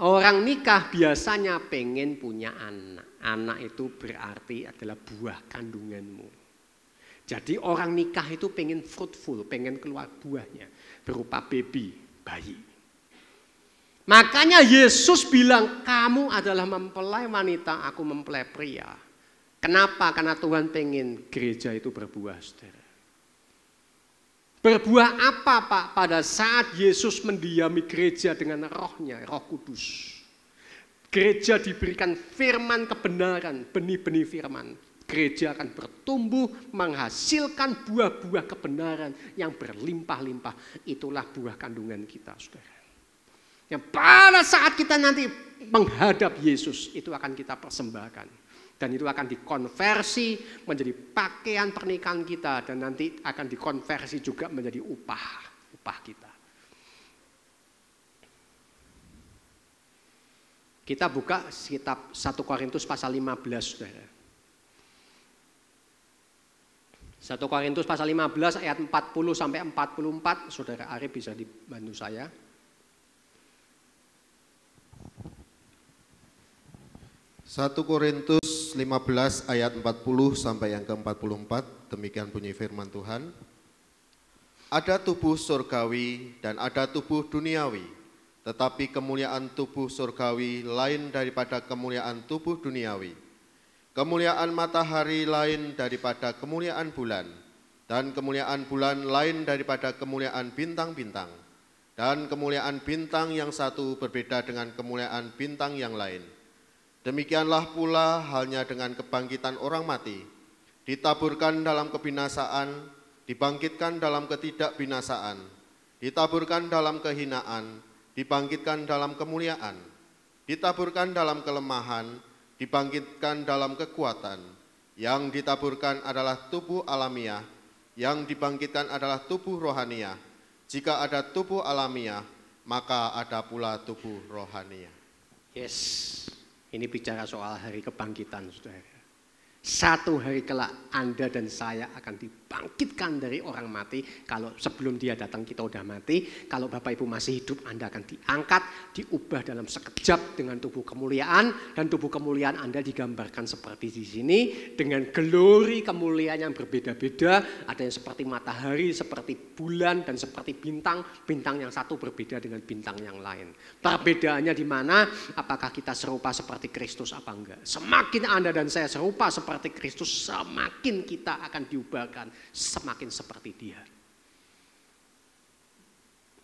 Orang nikah biasanya pengen punya anak. Anak itu berarti adalah buah kandunganmu. Jadi orang nikah itu pengen fruitful, pengen keluar buahnya berupa baby, bayi. Makanya Yesus bilang, kamu adalah mempelai wanita, aku mempelai pria. Kenapa? Karena Tuhan pengen gereja itu berbuah, saudara. Berbuah apa, Pak? Pada saat Yesus mendiami gereja dengan rohnya, Roh Kudus. Gereja diberikan firman kebenaran, benih-benih firman. Gereja akan bertumbuh, menghasilkan buah-buah kebenaran yang berlimpah-limpah. Itulah buah kandungan kita, saudara. Yang pada saat kita nanti menghadap Yesus, itu akan kita persembahkan. Dan itu akan dikonversi menjadi pakaian pernikahan kita. Dan nanti akan dikonversi juga menjadi upah kita. Kita buka kitab 1 Korintus pasal 15, saudara. 1 Korintus pasal 15 ayat 40 sampai 44, saudara Arif bisa dibantu saya. 1 Korintus 15 ayat 40 sampai yang ke-44, demikian bunyi firman Tuhan. Ada tubuh surgawi dan ada tubuh duniawi, tetapi kemuliaan tubuh surgawi lain daripada kemuliaan tubuh duniawi. Kemuliaan matahari lain daripada kemuliaan bulan, dan kemuliaan bulan lain daripada kemuliaan bintang-bintang. Dan kemuliaan bintang yang satu berbeda dengan kemuliaan bintang yang lain. Demikianlah pula halnya dengan kebangkitan orang mati. Ditaburkan dalam kebinasaan, dibangkitkan dalam ketidakbinasaan. Ditaburkan dalam kehinaan, dibangkitkan dalam kemuliaan. Ditaburkan dalam kelemahan, dibangkitkan dalam kekuatan. Yang ditaburkan adalah tubuh alamiah, yang dibangkitkan adalah tubuh rohaniah. Jika ada tubuh alamiah, maka ada pula tubuh rohaniah. Yes, ini bicara soal hari kebangkitan, saudara. Satu hari kelak Anda dan saya akan dibangkitkan dari orang mati. Kalau sebelum dia datang kita udah mati. Kalau Bapak Ibu masih hidup, Anda akan diangkat, diubah dalam sekejap dengan tubuh kemuliaan. Dan tubuh kemuliaan Anda digambarkan seperti di sini dengan glory kemuliaan yang berbeda-beda. Ada yang seperti matahari, seperti bulan, dan seperti bintang. Bintang yang satu berbeda dengan bintang yang lain. Perbedaannya di mana? Apakah kita serupa seperti Kristus apa enggak? Semakin Anda dan saya serupa seperti Kristus, semakin kita akan diubahkan semakin seperti Dia.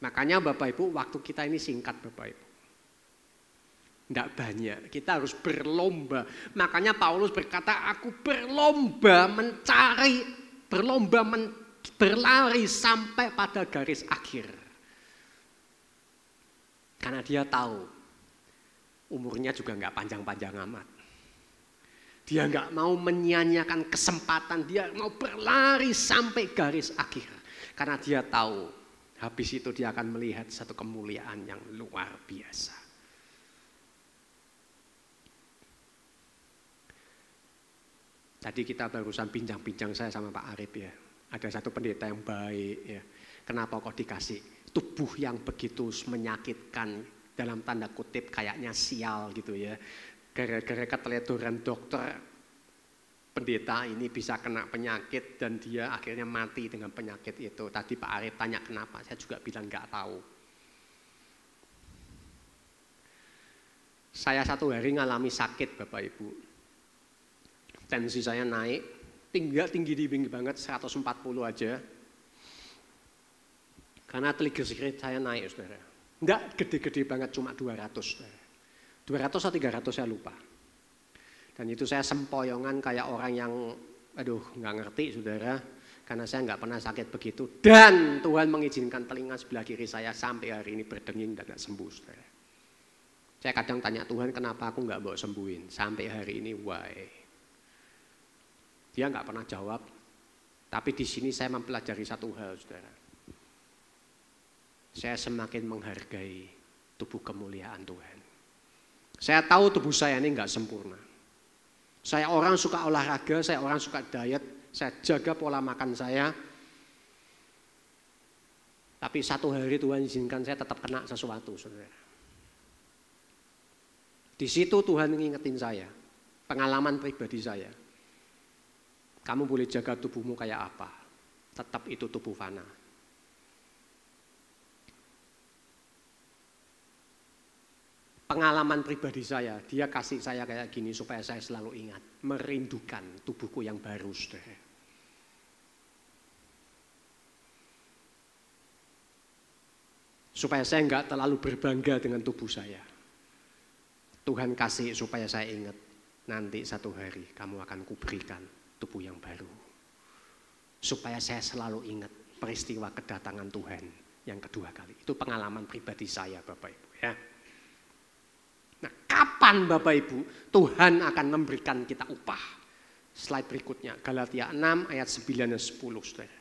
Makanya Bapak Ibu, waktu kita ini singkat Bapak Ibu. Tidak banyak, kita harus berlomba. Makanya Paulus berkata, aku berlomba mencari, berlari sampai pada garis akhir. Karena dia tahu umurnya juga nggak panjang-panjang amat. Dia nggak mau menyia-nyiakan kesempatan, dia mau berlari sampai garis akhir. Karena dia tahu habis itu dia akan melihat satu kemuliaan yang luar biasa. Tadi kita barusan bincang-bincang saya sama Pak Arif ya. Ada satu pendeta yang baik ya. Kenapa kok dikasih tubuh yang begitu menyakitkan, dalam tanda kutip kayaknya sial gitu ya. Gara-gara keteledoran dokter, pendeta ini bisa kena penyakit dan dia akhirnya mati dengan penyakit itu. Tadi Pak Arif tanya kenapa, saya juga bilang nggak tahu. Saya satu hari ngalami sakit Bapak Ibu. Tensi saya naik, tinggi banget 140 aja. Karena triglycerid saya naik saudara. Nggak gede-gede banget, cuma 200 saudara. 200 atau 300 saya lupa. Dan itu saya sempoyongan kayak orang yang nggak ngerti saudara. Karena saya nggak pernah sakit begitu. Dan Tuhan mengizinkan telinga sebelah kiri saya sampai hari ini berdenging dan nggak sembuh saudara. Saya kadang tanya Tuhan kenapa aku nggak mau sembuhin. Sampai hari ini why. Dia nggak pernah jawab. Tapi di sini saya mempelajari satu hal saudara. Saya semakin menghargai tubuh kemuliaan Tuhan. Saya tahu tubuh saya ini nggak sempurna. Saya orang suka olahraga, saya orang suka diet, saya jaga pola makan saya. Tapi satu hari Tuhan izinkan saya tetap kena sesuatu, saudara. Di situ Tuhan ngingetin saya, pengalaman pribadi saya. Kamu boleh jaga tubuhmu kayak apa, tetap itu tubuh fana. Pengalaman pribadi saya, dia kasih saya kayak gini supaya saya selalu ingat, merindukan tubuhku yang baru, saudara. Supaya saya enggak terlalu berbangga dengan tubuh saya. Tuhan kasih supaya saya ingat, nanti satu hari kamu akan kuberikan tubuh yang baru. Supaya saya selalu ingat peristiwa kedatangan Tuhan yang kedua kali. Itu pengalaman pribadi saya, Bapak Ibu ya. Nah, kapan Bapak Ibu Tuhan akan memberikan kita upah? Slide berikutnya, Galatia 6 ayat 9 dan 10, saudara.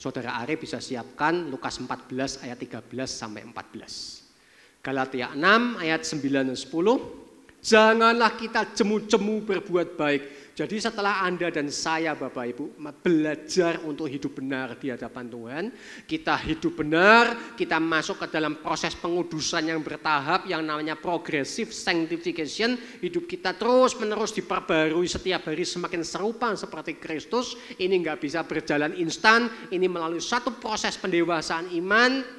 Saudara Arif bisa siapkan Lukas 14 ayat 13 sampai 14. Galatia 6 ayat 9 dan 10. Janganlah kita jemu-jemu berbuat baik, Jadi setelah Anda dan saya Bapak Ibu belajar untuk hidup benar di hadapan Tuhan, kita hidup benar, kita masuk ke dalam proses pengudusan yang bertahap yang namanya progressive sanctification, hidup kita terus menerus diperbarui setiap hari semakin serupa seperti Kristus. Ini nggak bisa berjalan instan, ini melalui satu proses pendewasaan iman.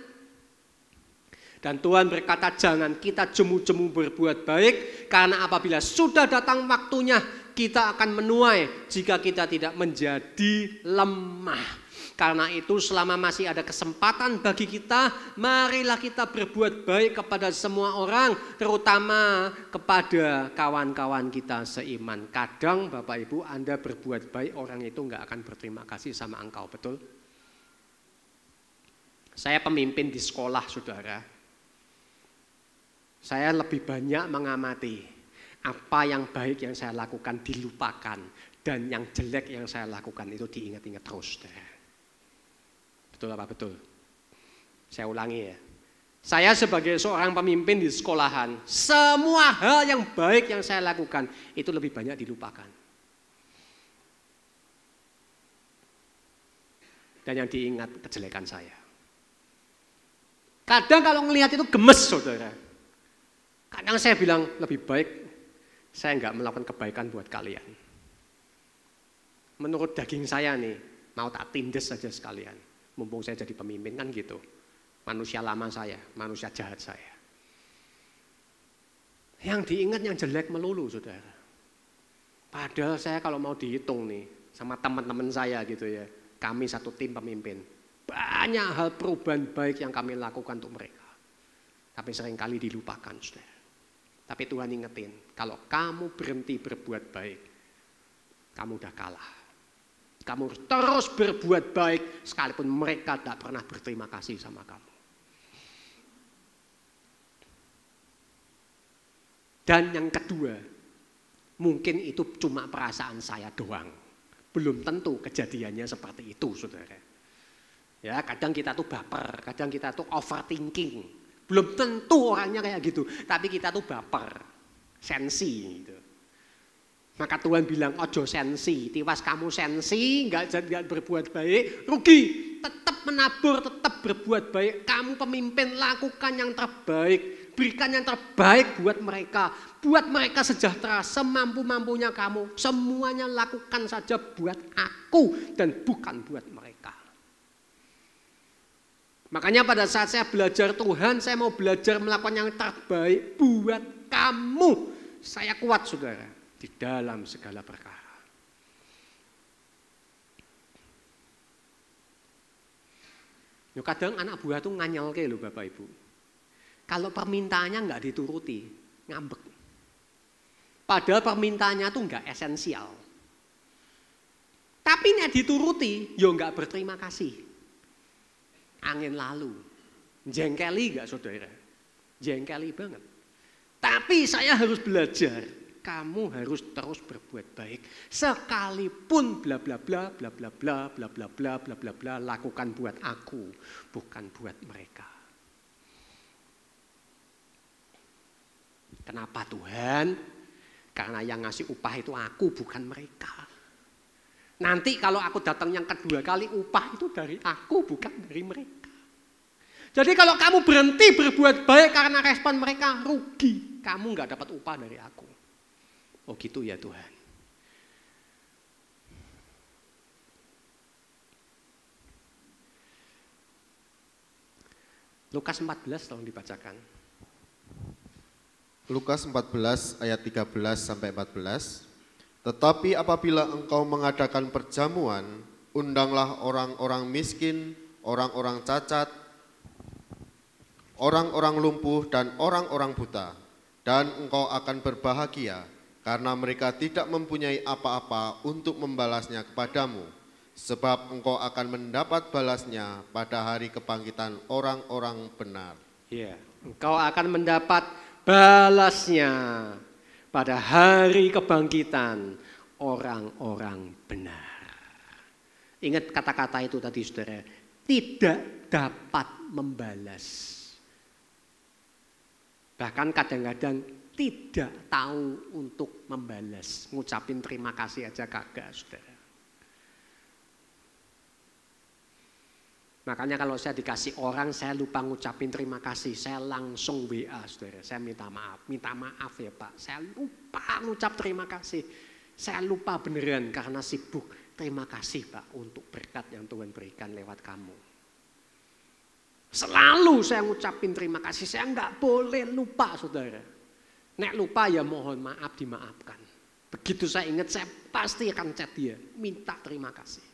Dan Tuhan berkata jangan kita jemu-jemu berbuat baik, karena apabila sudah datang waktunya kita akan menuai jika kita tidak menjadi lemah. Karena itu selama masih ada kesempatan bagi kita, marilah kita berbuat baik kepada semua orang, terutama kepada kawan-kawan kita seiman. Kadang Bapak Ibu Anda berbuat baik, orang itu nggak akan berterima kasih sama engkau, betul? Saya pemimpin di sekolah, saudara. Saya lebih banyak mengamati apa yang baik yang saya lakukan dilupakan dan yang jelek yang saya lakukan itu diingat-ingat terus. Betul apa betul? Saya ulangi ya. Saya sebagai seorang pemimpin di sekolahan, semua hal yang baik yang saya lakukan itu lebih banyak dilupakan. Dan yang diingat kejelekan saya. Kadang kalau ngelihat itu gemes, saudara. Kadang saya bilang lebih baik saya enggak melakukan kebaikan buat kalian. Menurut daging saya nih, mau tak tindes saja sekalian. Mumpung saya jadi pemimpin kan gitu. Manusia lama saya, manusia jahat saya. Yang diingat yang jelek melulu, saudara. Padahal saya kalau mau dihitung nih, sama teman-teman saya gitu ya. Kami satu tim pemimpin. Banyak hal perubahan baik yang kami lakukan untuk mereka. Tapi seringkali dilupakan, saudara. Tapi Tuhan ingetin, kalau kamu berhenti berbuat baik, kamu udah kalah. Kamu terus berbuat baik, sekalipun mereka tak pernah berterima kasih sama kamu. Dan yang kedua, mungkin itu cuma perasaan saya doang. Belum tentu kejadiannya seperti itu, saudara. Ya, kadang kita tuh baper, kadang kita tuh overthinking. Belum tentu orangnya kayak gitu, tapi kita tuh baper, sensi gitu. Maka Tuhan bilang, ojo sensi, tiwas kamu sensi, nggak berbuat baik, rugi. Tetap menabur, tetap berbuat baik. Kamu pemimpin, lakukan yang terbaik, berikan yang terbaik buat mereka sejahtera semampu-mampunya kamu. Semuanya lakukan saja buat aku dan bukan buat mereka. Makanya pada saat saya belajar Tuhan, saya mau belajar melakukan yang terbaik buat kamu. Saya kuat, saudara, di dalam segala perkara. Kadang anak buah tuh nganyelke loh Bapak Ibu. Kalau permintaannya nggak dituruti, ngambek. Padahal permintaannya tuh nggak esensial. Tapi nek dituruti, yo nggak berterima kasih. Angin lalu, jengkeli gak saudara? Jengkeli banget. Tapi saya harus belajar, kamu harus terus berbuat baik. Sekalipun bla bla bla bla bla bla bla bla bla bla bla bla lakukan buat aku, bukan buat mereka. Kenapa Tuhan? Karena yang ngasih upah itu aku, bukan mereka. Nanti kalau aku datang yang kedua kali, upah itu dari aku, bukan dari mereka. Jadi kalau kamu berhenti berbuat baik karena respon mereka, rugi. Kamu nggak dapat upah dari aku. Oh gitu ya Tuhan. Lukas 14 tolong dibacakan. Lukas 14 ayat 13 sampai 14. Tetapi apabila engkau mengadakan perjamuan, undanglah orang-orang miskin, orang-orang cacat, orang-orang lumpuh dan orang-orang buta, dan engkau akan berbahagia karena mereka tidak mempunyai apa-apa untuk membalasnya kepadamu, sebab engkau akan mendapat balasnya pada hari kebangkitan orang-orang benar. Ya, engkau akan mendapat balasnya pada hari kebangkitan orang-orang benar. Ingat kata-kata itu tadi saudara, tidak dapat membalas. Bahkan kadang-kadang tidak tahu untuk membalas. Ngucapin terima kasih aja kagak, saudara. Makanya kalau saya dikasih orang, saya lupa ngucapin terima kasih, saya langsung WA, saudara. Saya minta maaf ya Pak, saya lupa ngucap terima kasih. Saya lupa beneran karena sibuk. Terima kasih Pak untuk berkat yang Tuhan berikan lewat kamu. Selalu saya ngucapin terima kasih, saya nggak boleh lupa, saudara. Nek lupa ya mohon maaf, dimaafkan. Begitu saya ingat, saya pasti akan chat dia, minta terima kasih.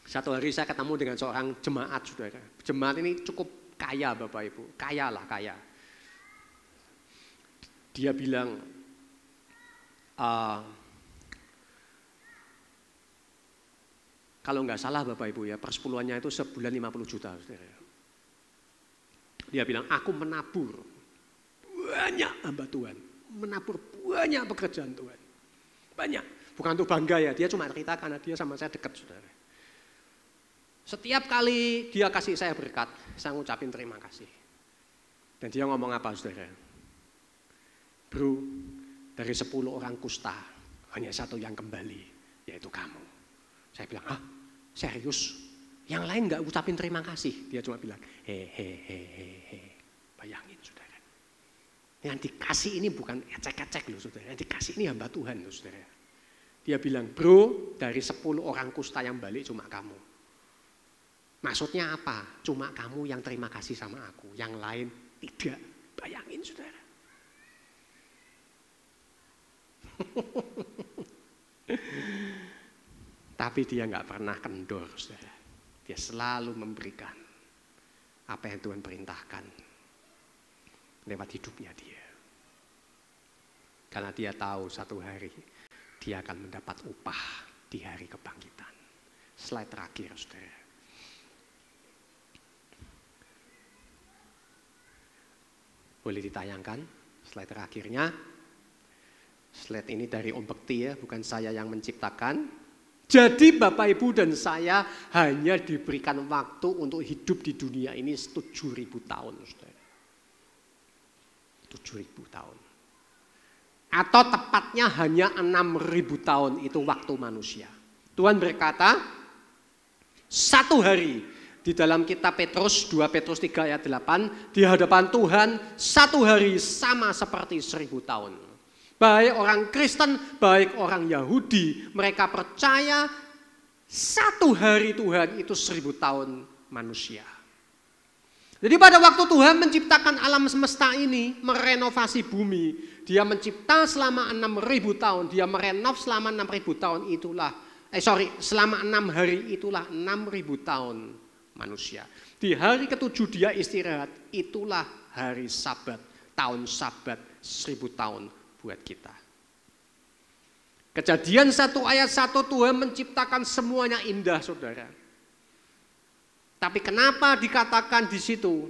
Satu hari saya ketemu dengan seorang jemaat, saudara. Jemaat ini cukup kaya Bapak Ibu, kaya. Dia bilang, kalau nggak salah Bapak Ibu ya, persepuluhannya itu sebulan 50 juta, saudara. Dia bilang, aku menabur banyak hamba Tuhan, menabur banyak pekerjaan Tuhan. Banyak, bukan untuk bangga ya, dia cuma cerita karena dia sama saya dekat, saudara. Setiap kali dia kasih saya berkat, saya ngucapin terima kasih. Dan dia ngomong apa, saudara? Bro, dari 10 orang kusta, hanya 1 yang kembali, yaitu kamu. Saya bilang, hah? Serius? Yang lain gak ucapin terima kasih? Dia cuma bilang, hehehe. Bayangin, saudara. Yang dikasih ini bukan ecek-ecek loh, saudara. Yang dikasih ini hamba Tuhan loh, saudara. Dia bilang, bro, dari 10 orang kusta yang balik cuma kamu. Maksudnya apa? Cuma kamu yang terima kasih sama aku, yang lain tidak. Bayangin, saudara. Tapi dia nggak pernah kendor, saudara. Dia selalu memberikan apa yang Tuhan perintahkan lewat hidupnya dia. Karena dia tahu satu hari dia akan mendapat upah di hari kebangkitan. Slide terakhir, saudara. Boleh ditayangkan slide terakhirnya. Slide ini dari Om Bekti ya, bukan saya yang menciptakan. Jadi Bapak Ibu dan saya hanya diberikan waktu untuk hidup di dunia ini 7.000 tahun. 7.000 tahun. Atau tepatnya hanya 6.000 tahun itu waktu manusia. Tuhan berkata, 1 hari di dalam kitab Petrus, 2 Petrus 3 ayat 8, di hadapan Tuhan 1 hari sama seperti 1.000 tahun. Baik orang Kristen, baik orang Yahudi, mereka percaya 1 hari Tuhan itu 1.000 tahun manusia. Jadi pada waktu Tuhan menciptakan alam semesta ini, merenovasi bumi, dia mencipta selama 6.000 tahun, dia merenov selama 6.000 tahun selama 6 hari itulah 6.000 tahun manusia. Di hari ke-7 dia istirahat, itulah hari Sabat, tahun Sabat 1.000 tahun buat kita. Kejadian 1 ayat 1 Tuhan menciptakan semuanya indah, saudara. Tapi kenapa dikatakan di situ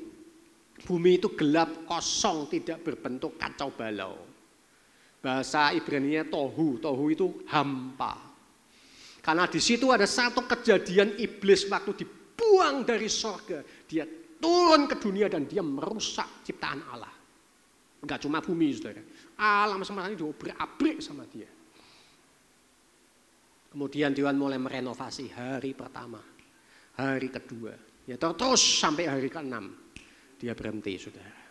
bumi itu gelap, kosong, tidak berbentuk, kacau balau? Bahasa Ibrani-nya tohu itu hampa. Karena di situ ada satu kejadian iblis waktu dibuang dari sorga, dia turun ke dunia dan dia merusak ciptaan Allah. Enggak cuma bumi, saudara. Alam semesta ini diobrak-abrik sama dia. Kemudian Tuhan mulai merenovasi hari pertama, hari kedua, ya terus sampai hari ke-6 dia berhenti, saudara.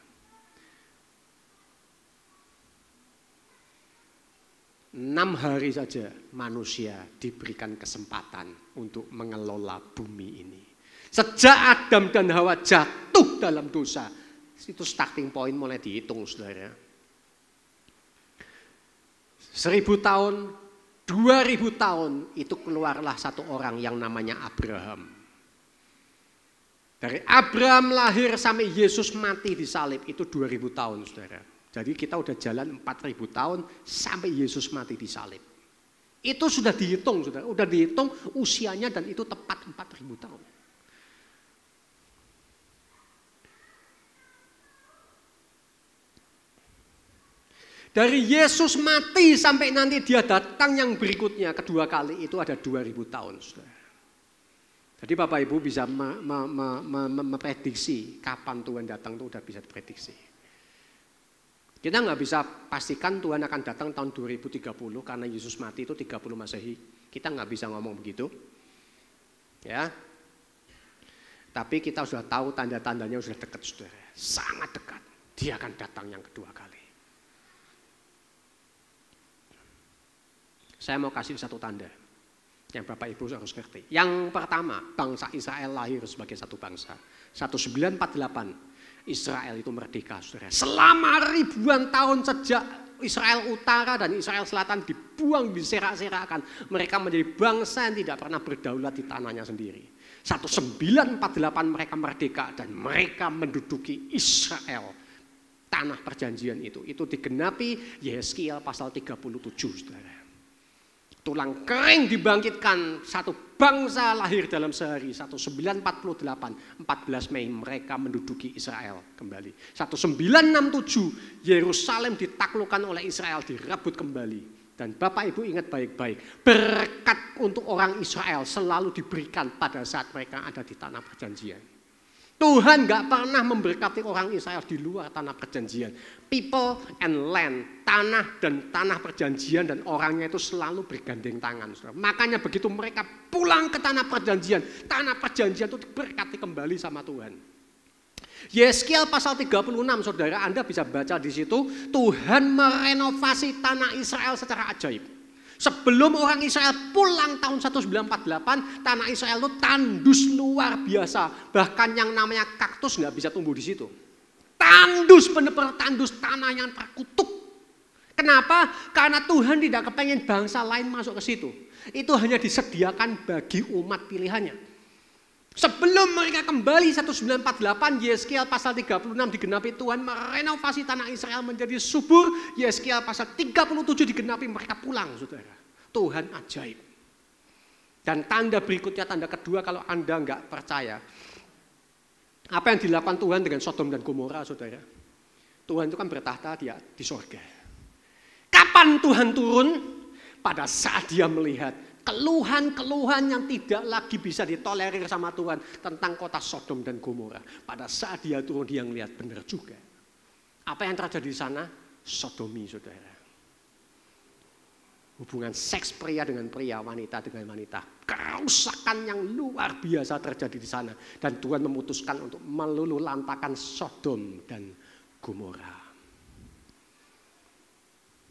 Enam hari saja manusia diberikan kesempatan untuk mengelola bumi ini. Sejak Adam dan Hawa jatuh dalam dosa, itu starting point mulai dihitung, saudara. 1.000 tahun, 2.000 tahun itu keluarlah satu orang yang namanya Abraham. Dari Abraham lahir sampai Yesus mati di salib itu 2.000 tahun, saudara. Jadi kita udah jalan 4.000 tahun sampai Yesus mati di salib. Itu sudah dihitung, saudara. Udah dihitung usianya dan itu tepat 4.000 tahun. Dari Yesus mati sampai nanti dia datang yang berikutnya kedua kali itu ada 2.000 tahun, saudara. Jadi Bapak Ibu bisa memprediksi kapan Tuhan datang itu udah bisa diprediksi. Kita nggak bisa pastikan Tuhan akan datang tahun 2030 karena Yesus mati itu 30 Masehi. Kita nggak bisa ngomong begitu. Ya. Tapi kita sudah tahu tanda-tandanya sudah dekat, saudara. Sangat dekat. Dia akan datang yang kedua kali. Saya mau kasih satu tanda yang Bapak Ibu harus ngerti. Yang pertama, bangsa Israel lahir sebagai satu bangsa. 1948. Israel itu merdeka, saudara. Selama ribuan tahun sejak Israel Utara dan Israel Selatan dibuang, diserak-serakkan, mereka menjadi bangsa yang tidak pernah berdaulat di tanahnya sendiri. 1948 mereka merdeka dan mereka menduduki Israel, tanah perjanjian itu. Itu digenapi Yeskiel pasal 37, saudara. Tulang kering dibangkitkan, satu bangsa lahir dalam sehari. 1948, 14 Mei mereka menduduki Israel kembali. 1967 Yerusalem ditaklukkan oleh Israel, direbut kembali. Dan Bapak Ibu ingat baik-baik, berkat untuk orang Israel selalu diberikan pada saat mereka ada di tanah perjanjian. Tuhan gak pernah memberkati orang Israel di luar tanah perjanjian. People and land, tanah dan tanah perjanjian dan orangnya itu selalu bergandeng tangan. Saudara. Makanya begitu mereka pulang ke tanah perjanjian itu diberkati kembali sama Tuhan. Yeskiel pasal 36, saudara, Anda bisa baca di situ, Tuhan merenovasi tanah Israel secara ajaib. Sebelum orang Israel pulang tahun 1948, tanah Israel itu tandus luar biasa. Bahkan yang namanya kaktus nggak bisa tumbuh di situ. Tandus, benar-benar tandus, tanah yang terkutuk. Kenapa? Karena Tuhan tidak kepengen bangsa lain masuk ke situ. Itu hanya disediakan bagi umat pilihannya. Sebelum mereka kembali 1948, Yeskiel pasal 36 digenapi, Tuhan merenovasi tanah Israel menjadi subur. Yeskiel pasal 37 digenapi, mereka pulang, saudara. Tuhan ajaib. Dan tanda berikutnya, tanda kedua kalau Anda nggak percaya. Apa yang dilakukan Tuhan dengan Sodom dan Gomora, saudara? Tuhan itu kan bertahta di sorga. Kapan Tuhan turun? Pada saat dia melihat keluhan-keluhan yang tidak lagi bisa ditolerir sama Tuhan tentang kota Sodom dan Gomora. Pada saat dia turun, dia melihat benar juga. Apa yang terjadi di sana? Sodomi, saudara. Hubungan seks pria dengan pria, wanita dengan wanita. Kerusakan yang luar biasa terjadi di sana. Dan Tuhan memutuskan untuk meluluhlantakan Sodom dan Gomora.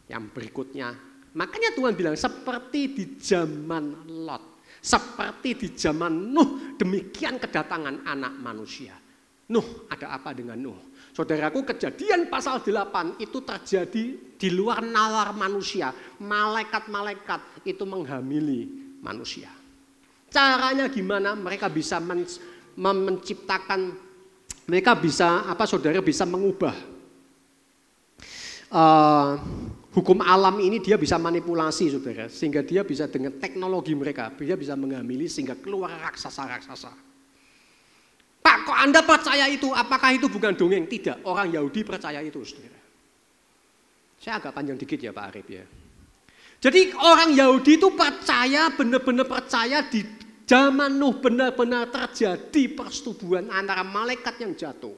Yang berikutnya, makanya Tuhan bilang seperti di zaman Lot, seperti di zaman Nuh, demikian kedatangan anak manusia. Nuh, ada apa dengan Nuh? Saudaraku, Kejadian pasal 8 itu terjadi di luar nalar manusia. Malaikat-malaikat itu menghamili manusia. Caranya gimana? Mereka bisa menciptakan, mereka bisa saudara bisa mengubah hukum alam ini. Dia bisa manipulasi, saudara, sehingga dia bisa dengan teknologi mereka, dia bisa menghamili sehingga keluar raksasa-raksasa. Pak, kok Anda percaya itu? Apakah itu bukan dongeng? Tidak, orang Yahudi percaya itu, saudara. Saya agak panjang dikit ya Pak Arif ya. Jadi orang Yahudi itu percaya, benar-benar percaya di zaman Nuh benar-benar terjadi persetubuhan antara malaikat yang jatuh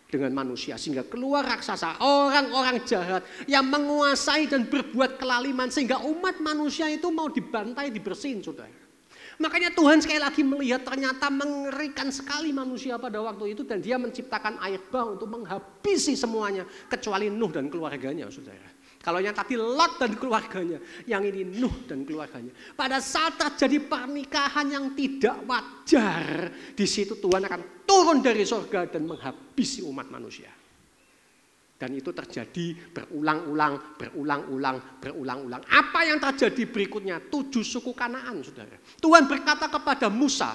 dengan manusia sehingga keluar raksasa, orang-orang jahat yang menguasai dan berbuat kelaliman sehingga umat manusia itu mau dibantai, dibersihin, saudara. Makanya Tuhan sekali lagi melihat ternyata mengerikan sekali manusia pada waktu itu dan dia menciptakan air bah untuk menghabisi semuanya kecuali Nuh dan keluarganya, saudara. Kalau yang tadi Lot dan keluarganya, yang ini Nuh dan keluarganya. Pada saat terjadi pernikahan yang tidak wajar, di situ Tuhan akan turun dari surga dan menghabisi umat manusia. Dan itu terjadi berulang-ulang. Apa yang terjadi berikutnya? 7 suku Kanaan, saudara. Tuhan berkata kepada Musa,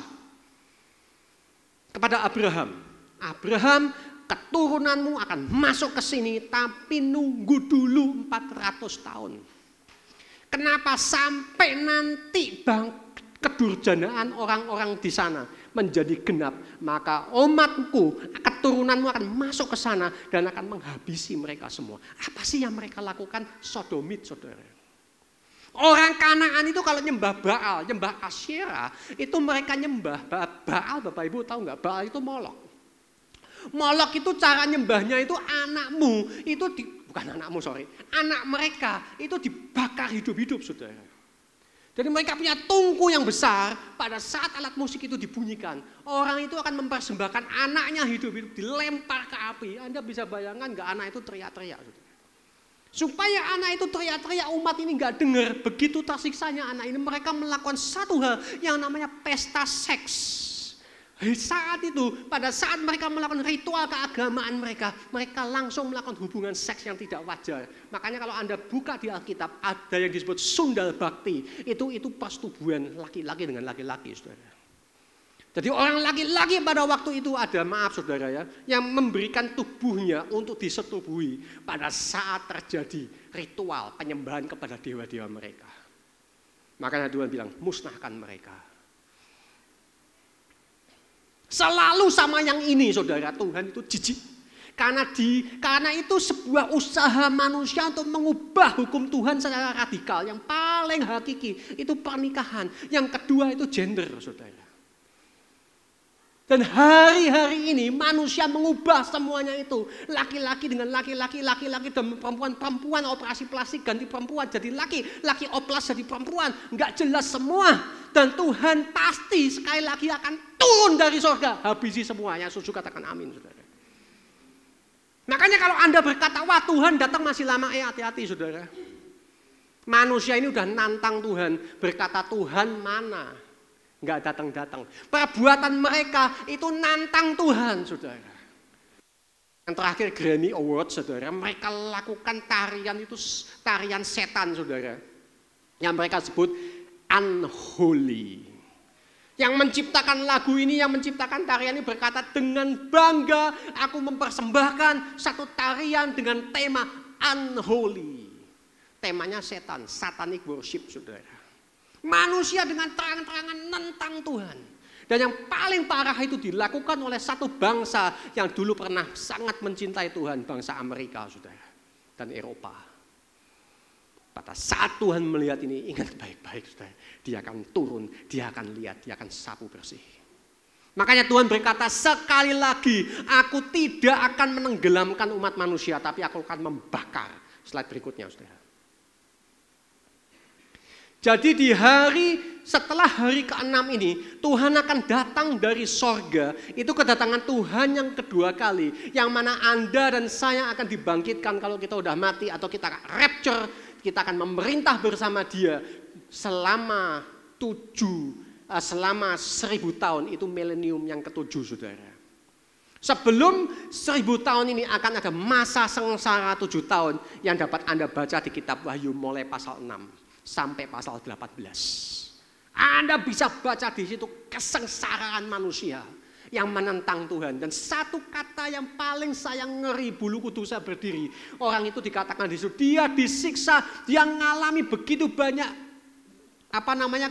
kepada Abraham, keturunanmu akan masuk ke sini, tapi nunggu dulu 400 tahun. Kenapa? Sampai nanti kedurjanaan orang-orang di sana menjadi genap, maka umatku, keturunanmu akan masuk ke sana dan akan menghabisi mereka semua. Apa sih yang mereka lakukan? Sodomit, saudara. Orang Kanaan itu kalau nyembah Baal, nyembah Asyera, itu mereka nyembah Baal. Bapak Ibu tahu nggak? Baal itu Molok. Molok itu cara nyembahnya itu anakmu itu bukan anakmu, sorry, anak mereka itu dibakar hidup-hidup, saudara. Jadi mereka punya tungku yang besar. Pada saat alat musik itu dibunyikan, orang itu akan mempersembahkan anaknya hidup-hidup, dilempar ke api. Anda bisa bayangkan nggak anak itu teriak-teriak, saudara. Supaya anak itu teriak-teriak, umat ini nggak dengar. Begitu tersiksanya anak ini, mereka melakukan satu hal yang namanya pesta seks. Saat itu, pada saat mereka melakukan ritual keagamaan mereka langsung melakukan hubungan seks yang tidak wajar. Makanya kalau Anda buka di Alkitab, ada yang disebut sundal bakti. Itu persetubuhan laki-laki dengan laki-laki, saudara. Jadi orang laki-laki pada waktu itu ada, maaf saudara ya, yang memberikan tubuhnya untuk disetubuhi pada saat terjadi ritual penyembahan kepada dewa-dewa mereka. Makanya Tuhan bilang, musnahkan mereka. Selalu sama yang ini saudara, Tuhan itu jijik. Karena itu sebuah usaha manusia untuk mengubah hukum Tuhan secara radikal. Yang paling hakiki itu pernikahan. Yang kedua itu gender, saudara. Dan hari-hari ini manusia mengubah semuanya itu. Laki-laki dengan laki-laki, laki-laki dan perempuan operasi plastik ganti perempuan jadi laki, laki oplas jadi perempuan. Enggak jelas semua. Dan Tuhan pasti sekali lagi akan turun dari surga. Habisi semuanya, setuju katakan amin, saudara. Makanya kalau Anda berkata, wah Tuhan datang masih lama, hati-hati saudara. Manusia ini udah nantang Tuhan, berkata Tuhan mana? Enggak datang-datang. Perbuatan mereka itu nantang Tuhan, saudara. Yang terakhir Grammy Award, saudara, mereka lakukan tarian itu tarian setan, saudara. Yang mereka sebut unholy. Yang menciptakan lagu ini, yang menciptakan tarian ini berkata, dengan bangga aku mempersembahkan satu tarian dengan tema unholy. Temanya setan, satanic worship, saudara. Manusia dengan terang-terangan nentang Tuhan. Dan yang paling parah itu dilakukan oleh satu bangsa yang dulu pernah sangat mencintai Tuhan, bangsa Amerika, saudara, dan Eropa. Pada saat Tuhan melihat ini, ingat baik-baik, saudara, dia akan turun, dia akan lihat, dia akan sapu bersih. Makanya Tuhan berkata, sekali lagi aku tidak akan menenggelamkan umat manusia, tapi aku akan membakar. Slide berikutnya, saudara. Jadi di hari setelah hari ke-6 ini, Tuhan akan datang dari sorga. Itu kedatangan Tuhan yang kedua kali. Yang mana Anda dan saya akan dibangkitkan kalau kita udah mati atau kita rapture. Kita akan memerintah bersama dia selama 1000 tahun. Itu milenium yang ke-7, saudara. Sebelum 1000 tahun ini akan ada masa sengsara 7 tahun yang dapat Anda baca di kitab Wahyu mulai pasal 6. Sampai pasal 18. Anda bisa baca di situ kesengsaraan manusia yang menentang Tuhan. Dan satu kata yang paling saya ngeri, bulu kudus saya berdiri. Orang itu dikatakan di situ, dia disiksa, dia mengalami begitu banyak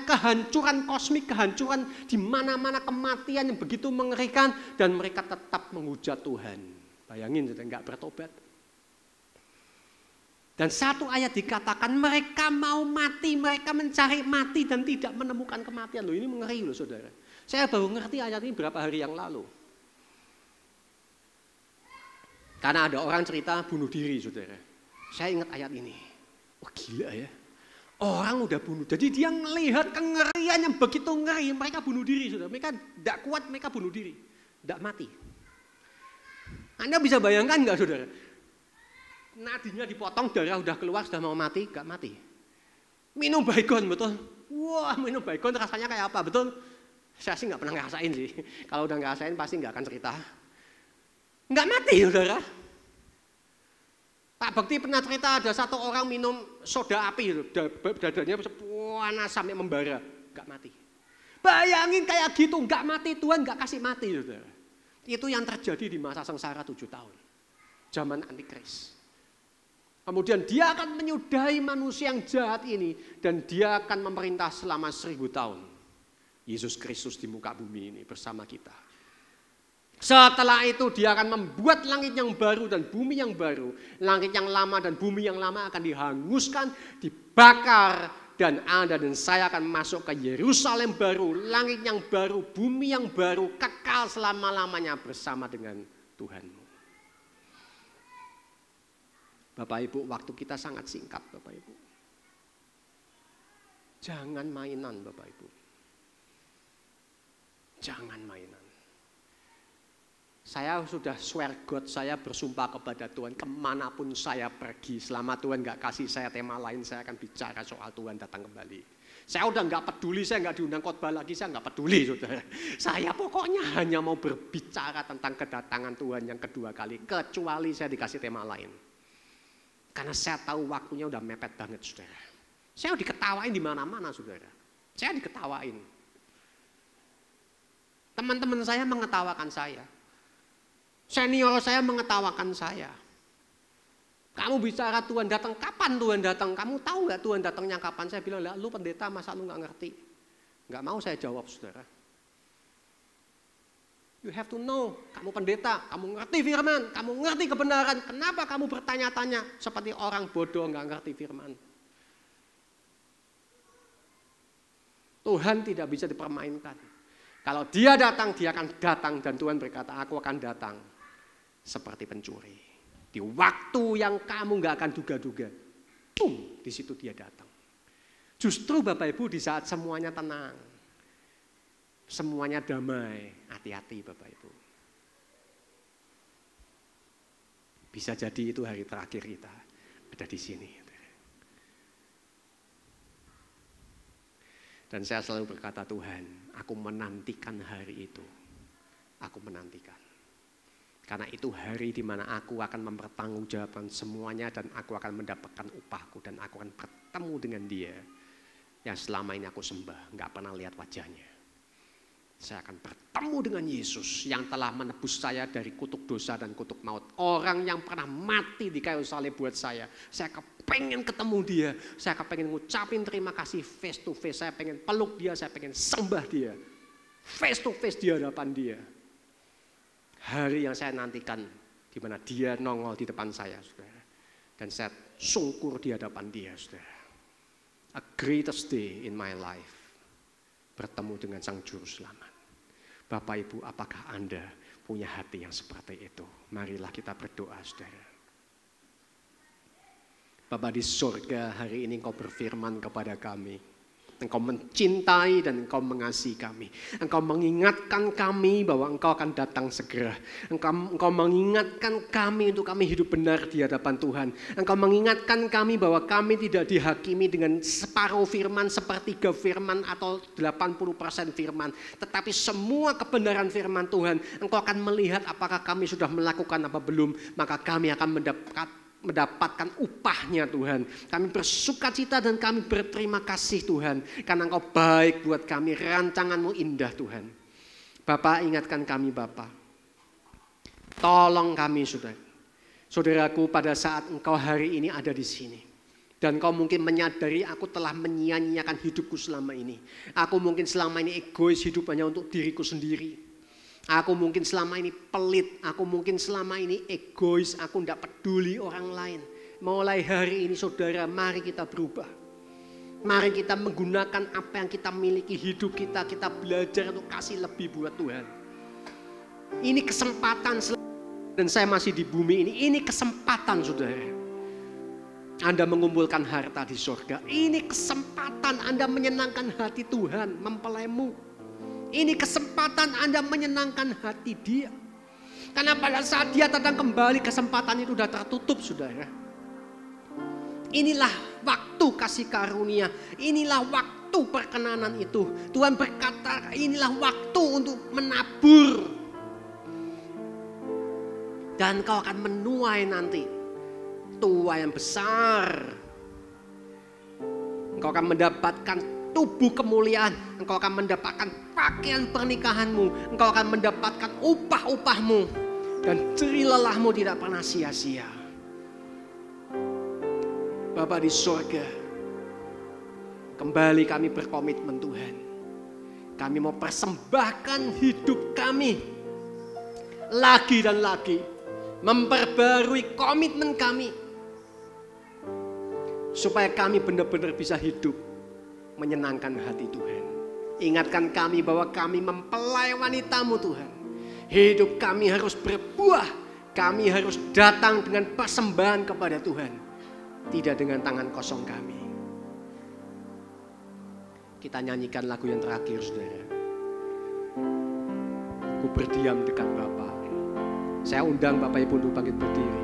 kehancuran kosmik, kehancuran di mana-mana, kematian yang begitu mengerikan, dan mereka tetap menghujat Tuhan. Bayangin, sudah enggak bertobat. Dan satu ayat dikatakan mereka mau mati, mereka mencari mati dan tidak menemukan kematian. Loh, ini mengeri loh saudara. Saya baru ngerti ayat ini berapa hari yang lalu. Karena ada orang cerita bunuh diri, saudara. Saya ingat ayat ini. Oh gila ya. Orang udah bunuh. Jadi dia melihat kengerian yang begitu ngeri. Mereka bunuh diri, saudara. Mereka tidak kuat, mereka bunuh diri. Tidak mati. Anda bisa bayangkan nggak, saudara? Nadinya dipotong, darah udah keluar, sudah mau mati, gak mati. Minum baygon, betul? Wah, minum baygon rasanya kayak apa, betul? Saya sih gak pernah ngerasain sih. Kalau udah ngerasain pasti gak akan cerita. Gak mati, saudara. Pak Bekti pernah cerita ada satu orang minum soda api, dadanya panas sampai membara, gak mati. Bayangin kayak gitu, gak mati, Tuhan gak kasih mati, saudara. Itu yang terjadi di masa sengsara 7 tahun. Zaman Antikris. Kemudian dia akan menyudahi manusia yang jahat ini. Dan dia akan memerintah selama 1000 tahun. Yesus Kristus di muka bumi ini bersama kita. Setelah itu dia akan membuat langit yang baru dan bumi yang baru. Langit yang lama dan bumi yang lama akan dihanguskan, dibakar. Dan Anda dan saya akan masuk ke Yerusalem baru, langit yang baru, bumi yang baru, kekal selama-lamanya bersama dengan Tuhan. Bapak Ibu, waktu kita sangat singkat Bapak Ibu. Jangan mainan Bapak Ibu. Jangan mainan. Saya sudah swear God, saya bersumpah kepada Tuhan, kemanapun saya pergi, selama Tuhan gak kasih saya tema lain, saya akan bicara soal Tuhan datang kembali. Saya udah gak peduli, saya gak diundang khotbah lagi, saya gak peduli saudara. Saya pokoknya hanya mau berbicara tentang kedatangan Tuhan yang kedua kali, kecuali saya dikasih tema lain. Karena saya tahu waktunya udah mepet banget saudara. Saya diketawain di mana-mana saudara. Saya diketawain. Teman-teman saya mengetawakan saya. Senior saya mengetawakan saya. Kamu bicara Tuhan datang, kapan Tuhan datang? Kamu tahu nggak Tuhan datangnya kapan? Saya bilang, lah lu pendeta masa lu nggak ngerti? Nggak mau saya jawab saudara. You have to know, kamu pendeta, kamu ngerti firman, kamu ngerti kebenaran. Kenapa kamu bertanya-tanya seperti orang bodoh nggak ngerti firman? Tuhan tidak bisa dipermainkan. Kalau dia datang, dia akan datang dan Tuhan berkata, aku akan datang. Seperti pencuri. Di waktu yang kamu gak akan duga-duga. Boom, di situ dia datang. Justru Bapak Ibu di saat semuanya tenang. Semuanya damai. Hati-hati Bapak Ibu. Bisa jadi itu hari terakhir kita ada di sini. Dan saya selalu berkata, Tuhan, aku menantikan hari itu. Aku menantikan. Karena itu hari di mana aku akan mempertanggungjawabkan semuanya dan aku akan mendapatkan upahku dan aku akan bertemu dengan dia yang selama ini aku sembah, nggak pernah lihat wajahnya. Saya akan bertemu dengan Yesus yang telah menebus saya dari kutuk dosa dan kutuk maut. Orang yang pernah mati di kayu salib buat saya. Saya kepengen ketemu dia. Saya kepengen ngucapin terima kasih face to face. Saya pengen peluk dia, saya pengen sembah dia. Face to face di hadapan dia. Hari yang saya nantikan di mana dia nongol di depan saya, saudara. Dan saya sungkur di hadapan dia, saudara. A greatest day in my life. Bertemu dengan Sang Juru Selamat. Bapak Ibu, apakah Anda punya hati yang seperti itu? Marilah kita berdoa, saudara. Bapa di surga, hari ini Engkau berfirman kepada kami. Engkau mencintai dan Engkau mengasihi kami. Engkau mengingatkan kami bahwa Engkau akan datang segera. Engkau mengingatkan kami untuk kami hidup benar di hadapan Tuhan. Engkau mengingatkan kami bahwa kami tidak dihakimi dengan separuh firman, sepertiga firman atau 80% firman. Tetapi semua kebenaran firman Tuhan, Engkau akan melihat apakah kami sudah melakukan apa belum. Maka kami akan mendapatkan upahnya Tuhan. Kami bersukacita dan kami berterima kasih Tuhan. Karena Engkau baik buat kami, rancangan-Mu indah Tuhan. Bapak, ingatkan kami Bapak. Tolong kami saudara. Saudaraku, pada saat Engkau hari ini ada di sini. Dan Engkau mungkin menyadari aku telah menyia-nyiakan hidupku selama ini. Aku mungkin selama ini egois, hidup hanya untuk diriku sendiri. Aku mungkin selama ini pelit, aku mungkin selama ini egois, aku tidak peduli orang lain. Mulai hari ini saudara, mari kita berubah. Mari kita menggunakan apa yang kita miliki, hidup kita belajar untuk kasih lebih buat Tuhan. Ini kesempatan, dan saya masih di bumi ini kesempatan saudara. Anda mengumpulkan harta di surga, ini kesempatan Anda menyenangkan hati Tuhan, mempelaimu. Ini kesempatan Anda menyenangkan hati dia. Karena pada saat dia datang kembali, kesempatan itu sudah tertutup saudara. Inilah waktu kasih karunia. Inilah waktu perkenanan itu. Tuhan berkata inilah waktu untuk menabur. Dan kau akan menuai nanti. Tuai yang besar. Engkau akan mendapatkan tubuh kemuliaan, engkau akan mendapatkan pakaian pernikahanmu, engkau akan mendapatkan upah-upahmu, dan jerih lelahmu tidak pernah sia-sia. Bapa di surga, kembali kami berkomitmen Tuhan. Kami mau persembahkan hidup kami lagi dan lagi, memperbarui komitmen kami, supaya kami benar-benar bisa hidup menyenangkan hati Tuhan. Ingatkan kami bahwa kami mempelai wanita-Mu Tuhan. Hidup kami harus berbuah Kami harus datang dengan persembahan kepada Tuhan, tidak dengan tangan kosong kami. Kita nyanyikan lagu yang terakhir, saudara. Ku berdiam dekat Bapa. Saya undang Bapak Ibu untuk bangkit berdiri.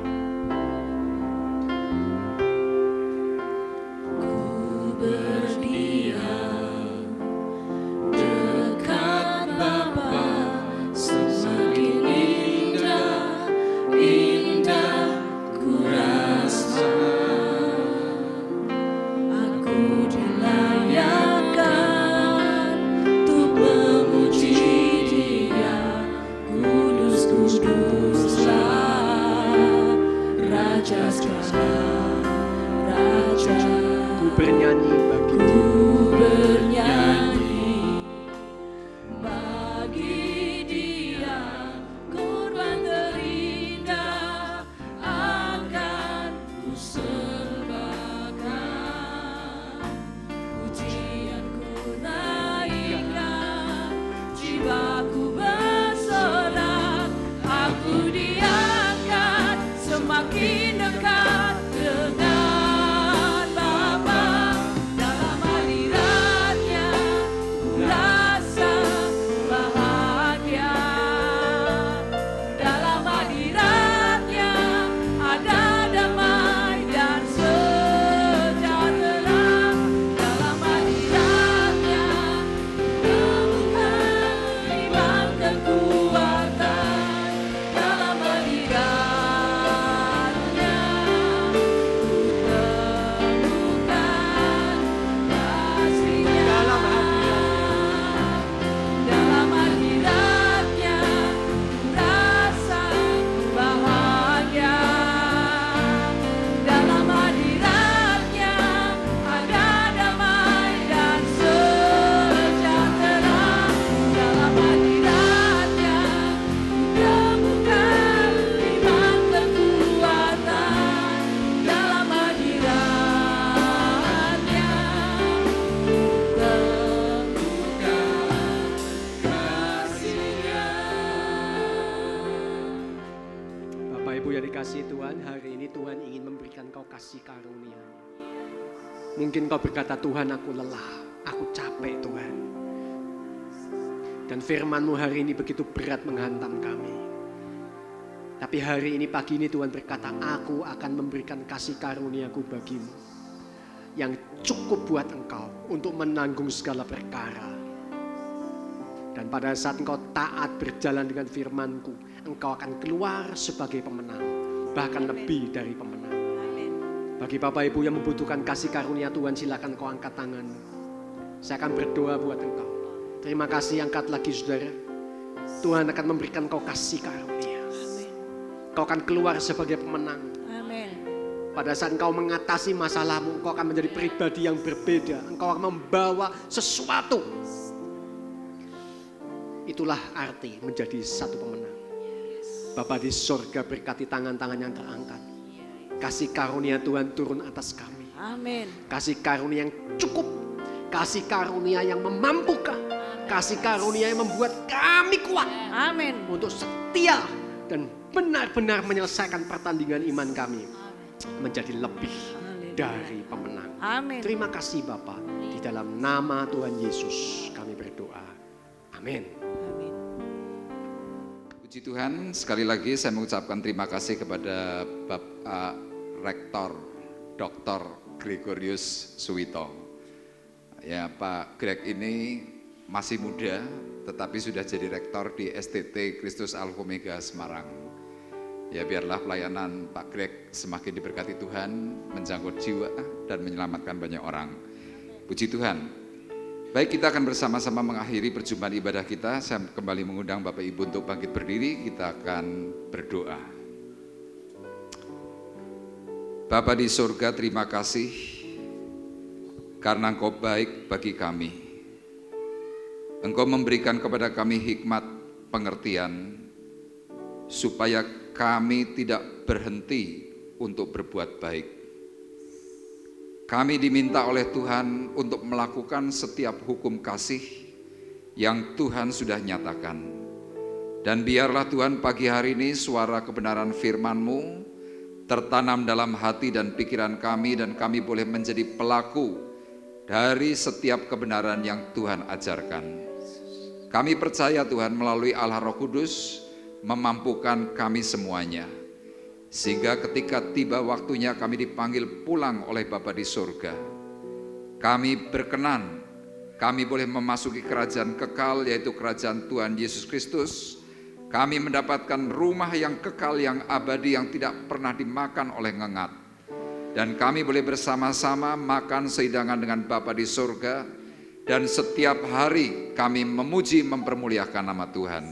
Ku berdiam dekat Bapa, semakin indah, indah ku rasa. Aku dilayakkan untuk memuji Dia, kudus-kuduslah Raja segala Raja. Ku bernyanyi bagi Ku bernyanyi bagi Dia, korban terindah akan ku sembahkan. Pujianku naikkan, jiwaku bersorak. Aku diangkat semakin dekat dengan Bapa. Dalam hadiratnya ku rasa bahagia. Dalam hadiratnya ada damai dan sejahtera. Dalam hadiratnya temukan iman kekuatan. Dalam hadiratnya ku temukan kasih-Nya. Dalam hadiratnya ku rasa bahagia. Dalam hadiratnya ada damai dan sejahtera. Dalam hadiratnya ku temukan iman kekuatan. Dalam hadiratnya temukan kasih-Nya. Bapak Ibu yang dikasihi Tuhan, hari ini Tuhan ingin memberikan kau kasih karunia. Mungkin kau berkata, Tuhan aku lelah, aku capek Tuhan. Dan firman-Mu hari ini begitu berat menghantam kami. Tapi hari ini, pagi ini Tuhan berkata, aku akan memberikan kasih karuniaku bagimu. Yang cukup buat engkau untuk menanggung segala perkara. Dan pada saat engkau taat berjalan dengan firman-Ku, engkau akan keluar sebagai pemenang. Bahkan lebih dari pemenang. Bagi Bapak Ibu yang membutuhkan kasih karunia Tuhan, silakan kau angkat tangan. Saya akan berdoa buat engkau. Terima kasih, angkat lagi saudara. Tuhan akan memberikan kau kasih karunia. Kau akan keluar sebagai pemenang. Amin. Pada saat engkau mengatasi masalahmu, engkau akan menjadi pribadi yang berbeda. Engkau akan membawa sesuatu. Itulah arti menjadi satu pemenang. Bapa di sorga, berkati tangan-tangan yang terangkat. Kasih karunia Tuhan turun atas kami. Amin. Kasih karunia yang cukup. Kasih karunia yang memampukan. Kasih karunia yang membuat kami kuat. Amin. Untuk setia dan benar-benar menyelesaikan pertandingan iman kami. Menjadi lebih dari pemenang. Amin. Terima kasih Bapa. Di dalam nama Tuhan Yesus kami berdoa. Amin. Amin. Puji Tuhan, sekali lagi saya mengucapkan terima kasih kepada Bapak Rektor Dr. Gregorius Suwito. Ya, Pak Greg ini masih muda, tetapi sudah jadi rektor di STT Kristus Alpha Omega Semarang. Ya, biarlah pelayanan Pak Greg semakin diberkati Tuhan, menjangkau jiwa dan menyelamatkan banyak orang. Puji Tuhan. Baik, kita akan bersama-sama mengakhiri perjumpaan ibadah kita. Saya kembali mengundang Bapak Ibu untuk bangkit berdiri, kita akan berdoa. Bapa di surga, terima kasih karena Engkau baik bagi kami. Engkau memberikan kepada kami hikmat pengertian supaya kami tidak berhenti untuk berbuat baik. Kami diminta oleh Tuhan untuk melakukan setiap hukum kasih yang Tuhan sudah nyatakan. Dan biarlah Tuhan pagi hari ini suara kebenaran firman-Mu tertanam dalam hati dan pikiran kami, dan kami boleh menjadi pelaku dari setiap kebenaran yang Tuhan ajarkan. Kami percaya Tuhan melalui Allah Roh Kudus memampukan kami semuanya. Sehingga ketika tiba waktunya kami dipanggil pulang oleh Bapa di surga, kami berkenan, kami boleh memasuki kerajaan kekal, yaitu kerajaan Tuhan Yesus Kristus. Kami mendapatkan rumah yang kekal, yang abadi, yang tidak pernah dimakan oleh ngengat. Dan kami boleh bersama-sama makan sehidangan dengan Bapa di surga. Dan setiap hari kami memuji mempermuliakan nama Tuhan.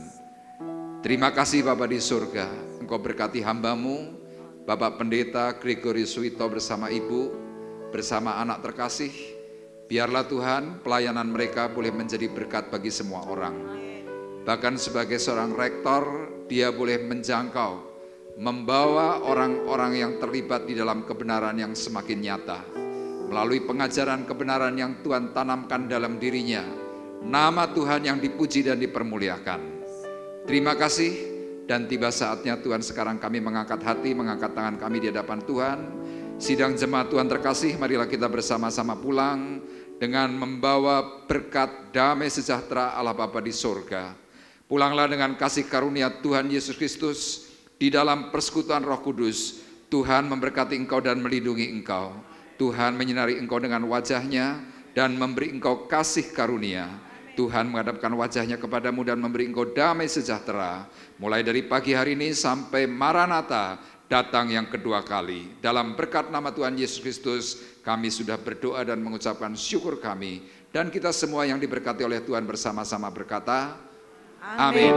Terima kasih Bapa di surga, Engkau berkati hamba-Mu, Bapak Pendeta Gregorius Suwito bersama Ibu, bersama anak terkasih. Biarlah Tuhan pelayanan mereka boleh menjadi berkat bagi semua orang. Bahkan sebagai seorang rektor, dia boleh menjangkau, membawa orang-orang yang terlibat di dalam kebenaran yang semakin nyata. Melalui pengajaran kebenaran yang Tuhan tanamkan dalam dirinya, nama Tuhan yang dipuji dan dipermuliakan. Terima kasih, dan tiba saatnya Tuhan sekarang kami mengangkat hati, mengangkat tangan kami di hadapan Tuhan. Sidang jemaat Tuhan terkasih, marilah kita bersama-sama pulang dengan membawa berkat damai sejahtera Allah Bapa di surga. Pulanglah dengan kasih karunia Tuhan Yesus Kristus di dalam persekutuan Roh Kudus. Tuhan memberkati engkau dan melindungi engkau. Tuhan menyinari engkau dengan wajahnya dan memberi engkau kasih karunia. Tuhan menghadapkan wajahnya kepadamu dan memberi engkau damai sejahtera. Mulai dari pagi hari ini sampai Maranatha datang yang kedua kali. Dalam berkat nama Tuhan Yesus Kristus, kami sudah berdoa dan mengucapkan syukur kami. Dan kita semua yang diberkati oleh Tuhan bersama-sama berkata, Amin.